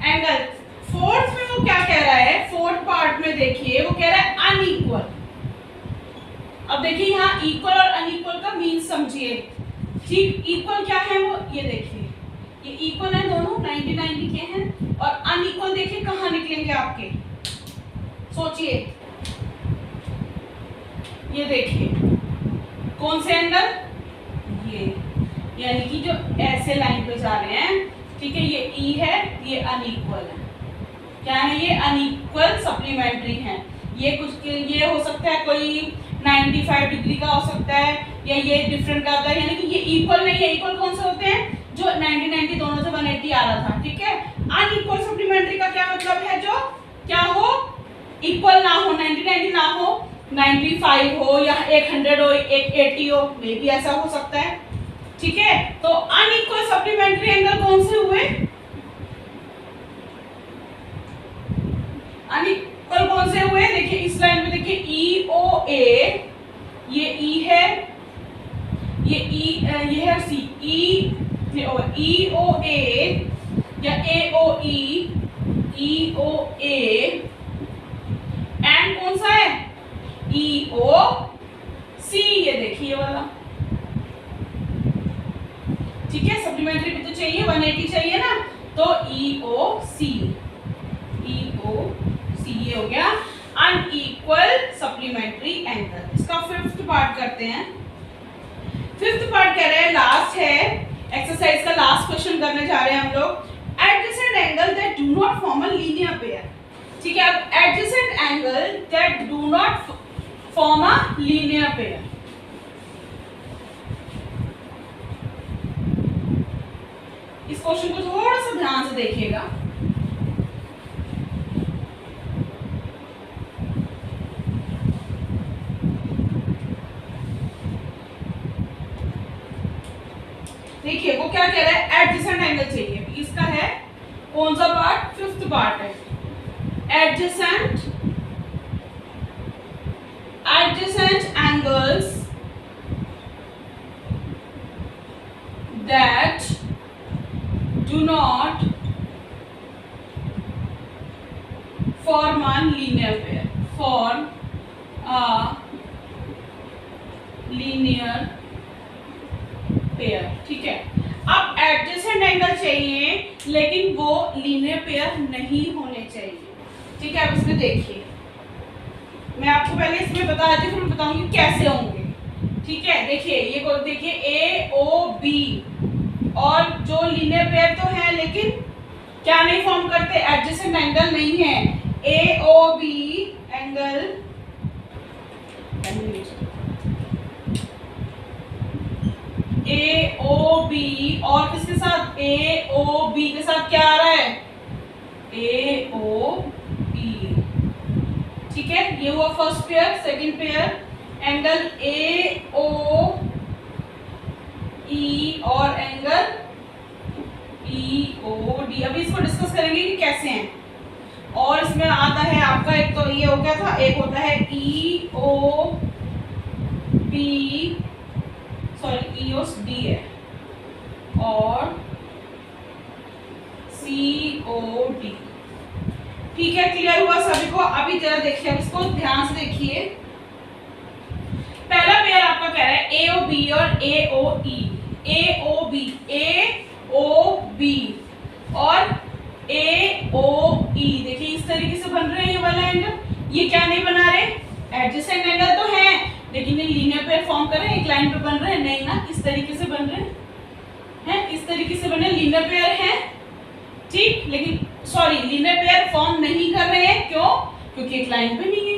angle. Fourth में वो क्या कह रहा है? फोर्थ पार्ट में देखिए वो कह रहा है अनइक्वल। अब देखिए यहाँ इक्वल और अनइक्वल का मीन्स समझिए, ठीक। इक्वल क्या है वो ये देखिए, ये इक्वल है दोनों 90-90 के हैं, और अनइक्वल देखिए कहाँ निकलेंगे आपके, सोचिए। ये देखिए कौन से एंगल? ये, यानी कि जो ऐसे लाइन पे जा रहे हैं, ठीक है। ये E है, ये अनइक्वल है। क्या है ये? अनइक्वल सप्लीमेंट्री है। ये कुछ ये हो सकता है कोई 95 डिग्री का हो सकता है, या ये डिफरेंट का होता है, यानी कि ये इक्वल नहीं है। इक्वल कौन से होते हैं? जो 90-90 दोनों से 180 आ रहा था, ठीक है। अनइक्वल सप्लीमेंट्री का क्या मतलब है? जो क्या हो? इक्वल ना हो, 90-90 ना हो, 95 हो या 100 हो, 180 हो, मे भी ऐसा हो सकता है, ठीक है। तो अनइक्वल सप्लीमेंट्री एंगल कौन से हुए? अनइक्वल कौन से हुए? देखिए इस लाइन में देखिए EOA, ये E है, ये ये है C, EOA या AOE, EOA एंड कौन सा है? EOC, ये देखिए वाला, ठीक है। सप्लीमेंट्री भी तो चाहिए, 180 चाहिए ना, तो EOC ये हो गया अनइक्वल सप्लीमेंट्री एंगल। इसका फिफ्थ पार्ट करते हैं। फिफ्थ पार्ट कह रहे हैं, लास्ट है एक्सरसाइज का लास्ट क्वेश्चन करने जा रहे हैं हम लोग। Adjacent angle that do not form a linear pair, ठीक है। अब adjacent angle that do not form a linear pair, इस क्वेश्चन को थोड़ा सा ध्यान से देखिएगा। देखिए वो क्या कह रहा है? एडजेसेंट एंगल चाहिए। इसका है कौन सा पार्ट? फिफ्थ पार्ट है। Adjacent angles that do not form a linear pair, form a linear pair, ठीक है। अब एडजेसेंट एंगल चाहिए लेकिन वो लीनियर पेयर नहीं होने चाहिए, ठीक है। अब इसमें देखिए, मैं आपको पहले इसमें बता देती हूँ, फिर बताऊंगी कैसे होंगे, ठीक है। देखिए ये को देखिए AOB, और जो लीनियर पेयर तो है लेकिन क्या नहीं फॉर्म करते? एडजेसेंट एंगल नहीं है। AOB एंगल AOB और किसके साथ? AOB के साथ क्या आ रहा है? AOE, ठीक है। ये हुआ first pair. Second pair angle AOE और एंगल EOD। अभी इसको डिस्कस करेंगे कि कैसे हैं। और इसमें आता है आपका, एक तो ये हो गया था, एक होता है EOD है, और COD, ठीक है। क्लियर हुआ सभी को? अभी जरा देखिए, अब इसको ध्यान से देखिए। पहला पेयर आपका कह रहा है AOB और AOE, AOB और AOE, देखिए इस तरीके से बन रहे हैं ये वाला एंगल। ये क्या नहीं बना रहे, एडजेसेंट एंगल तो है लेकिन ये लीनियर पेयर फॉर्म कर रहे हैं, एक लाइन पे बन रहे हैं नहीं ना, इस तरीके से बन रहे हैं, इस तरीके से बने, लीनियर पेयर है ठीक, लेकिन सॉरी लीनियर पेयर फॉर्म नहीं कर रहे हैं, क्यों, क्योंकि एक लाइन पे नहीं है।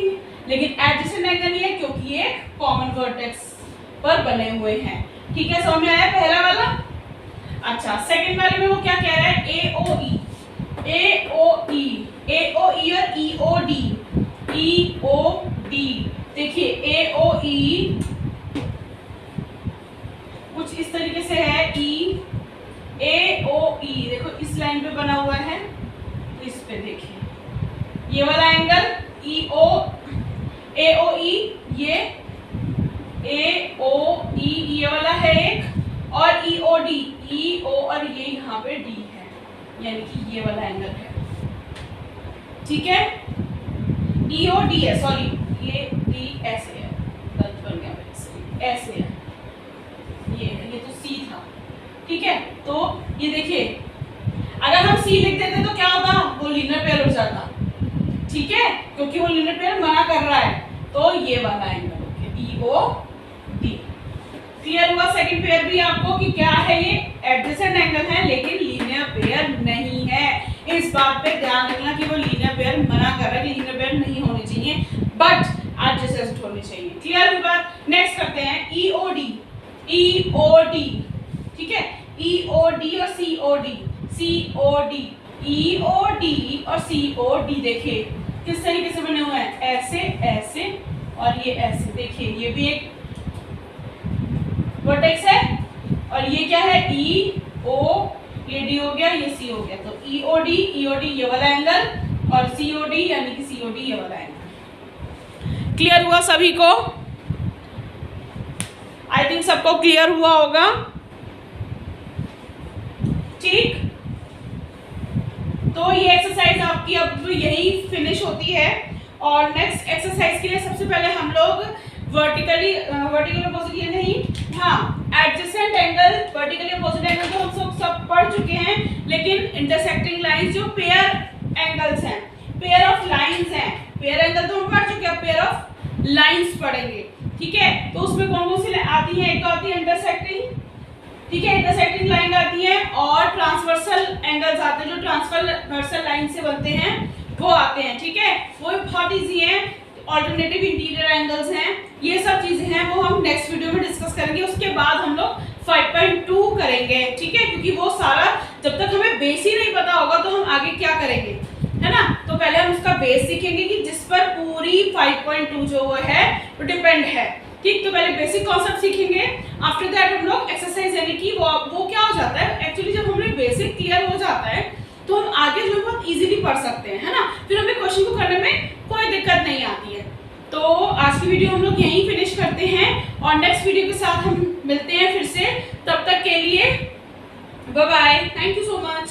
लेकिन एडजेसेंट एंगल ये है क्योंकि ये कॉमन वर्टेक्स पर बने हुए हैं। ठीक है, समझ में आया पहला वाला। अच्छा, सेकंड वाले में वो क्या कह रहा है, AOE और EOD। देखिए AOE कुछ इस तरीके से है, AOE देखो इस लाइन पे बना हुआ है, इस पे देखिए ये वाला एंगल AOE, ये AOE ये वाला है एक, और EO और ये यहाँ पे D है, यानी कि ये वाला एंगल है। ठीक है, EOD है, सॉरी ये D ऐसे है, गलत बन गया मेरे से, ऐसे है, ये तो C था। ठीक है, तो ये देखिए अगर हम C लिख देते तो क्या होता, वो लीनियर पेयर हो जाता। ठीक है, क्योंकि वो लीनियर पेयर मना कर रहा है, तो ये वाला एंगल हो गया EOD। क्लियर हुआ सेकंड पेयर भी आपको कि क्या है, ये एडजेसेंट एंगल है लेकिन लीनियर पेयर नहीं है। इस बात पे ध्यान रखना कि वो लीनियर पेयर मना कर रहा है कि लीनियर पेयर नहीं होनी चाहिए, बट एडजेसेंट होनी चाहिए। क्लियर हुई बात। नेक्स्ट करते हैं EOD। ठीक है, EOD और COD, EOD और COD देखिए किस तरीके से बने हुए हैं, ऐसे ऐसे और ये ऐसे। देखिए ये भी एक वर्टेक्स है, और ये क्या है EO, ये D हो गया, ये C हो गया, तो EOD ये वाला एंगल और COD यानी कि COD ये वाला एंगल। क्लियर हुआ सभी को? आई थिंक सबको क्लियर हुआ होगा। ठीक, तो ये एक्सरसाइज आपकी अब यही फिनिश होती है, और नेक्स्ट एक्सरसाइज के लिए सबसे पहले हम लोग वर्टिकली अपोजिट ये नहीं, हाँ adjacent angle, vertically opposite angle तो हम सब पढ़ चुके हैं, लेकिन इंटरसेक्टिंग लाइंस जो पेयर एंगल्स हैं, पेयर ऑफ लाइंस हैं, पेयर एंगल तो हम पढ़ चुके हैं, पेयर ऑफ लाइंस पढ़ेंगे। ठीक है, तो उसमें कौन कौन सी आती है, एक तो आती है इंटरसेक्टिंग, ठीक है इंटरसेक्टिंग लाइन आती है, और ट्रांसवर्सल एंगल्स आते हैं जो ट्रांसवर्सल लाइन से बनते हैं वो आते हैं। ठीक है, वो बहुत इजी है, ऑल्टरनेटिव इंटीरियर एंगल्स हैं, ये सब चीजें हैं, वो हम नेक्स्ट वीडियो में डिस्कस करेंगे। उसके बाद हम लोग 5.2 करेंगे। ठीक है, क्योंकि वो सारा जब तक हमें बेस ही नहीं पता होगा तो हम आगे क्या करेंगे, है ना। तो पहले हम उसका बेस सीखेंगे कि जिस पर पूरी 5.2 जो है वो डिपेंड है। ठीक, तो पहले बेसिक कॉन्सेप्ट सीखेंगे, आफ्टर दैट हम लोग एक्सरसाइज यानी कि वो क्या हो जाता है, एक्चुअली जब हमें बेसिक क्लियर हो जाता है तो हम आगे जो बहुत इजीली पढ़ सकते हैं, है ना, फिर हमें क्वेश्चन को करने में कोई दिक्कत नहीं आती है। तो आज की वीडियो हम लोग यहीं फिनिश करते हैं, और नेक्स्ट वीडियो के साथ हम मिलते हैं फिर से। तब तक के लिए bye bye, thank you so much.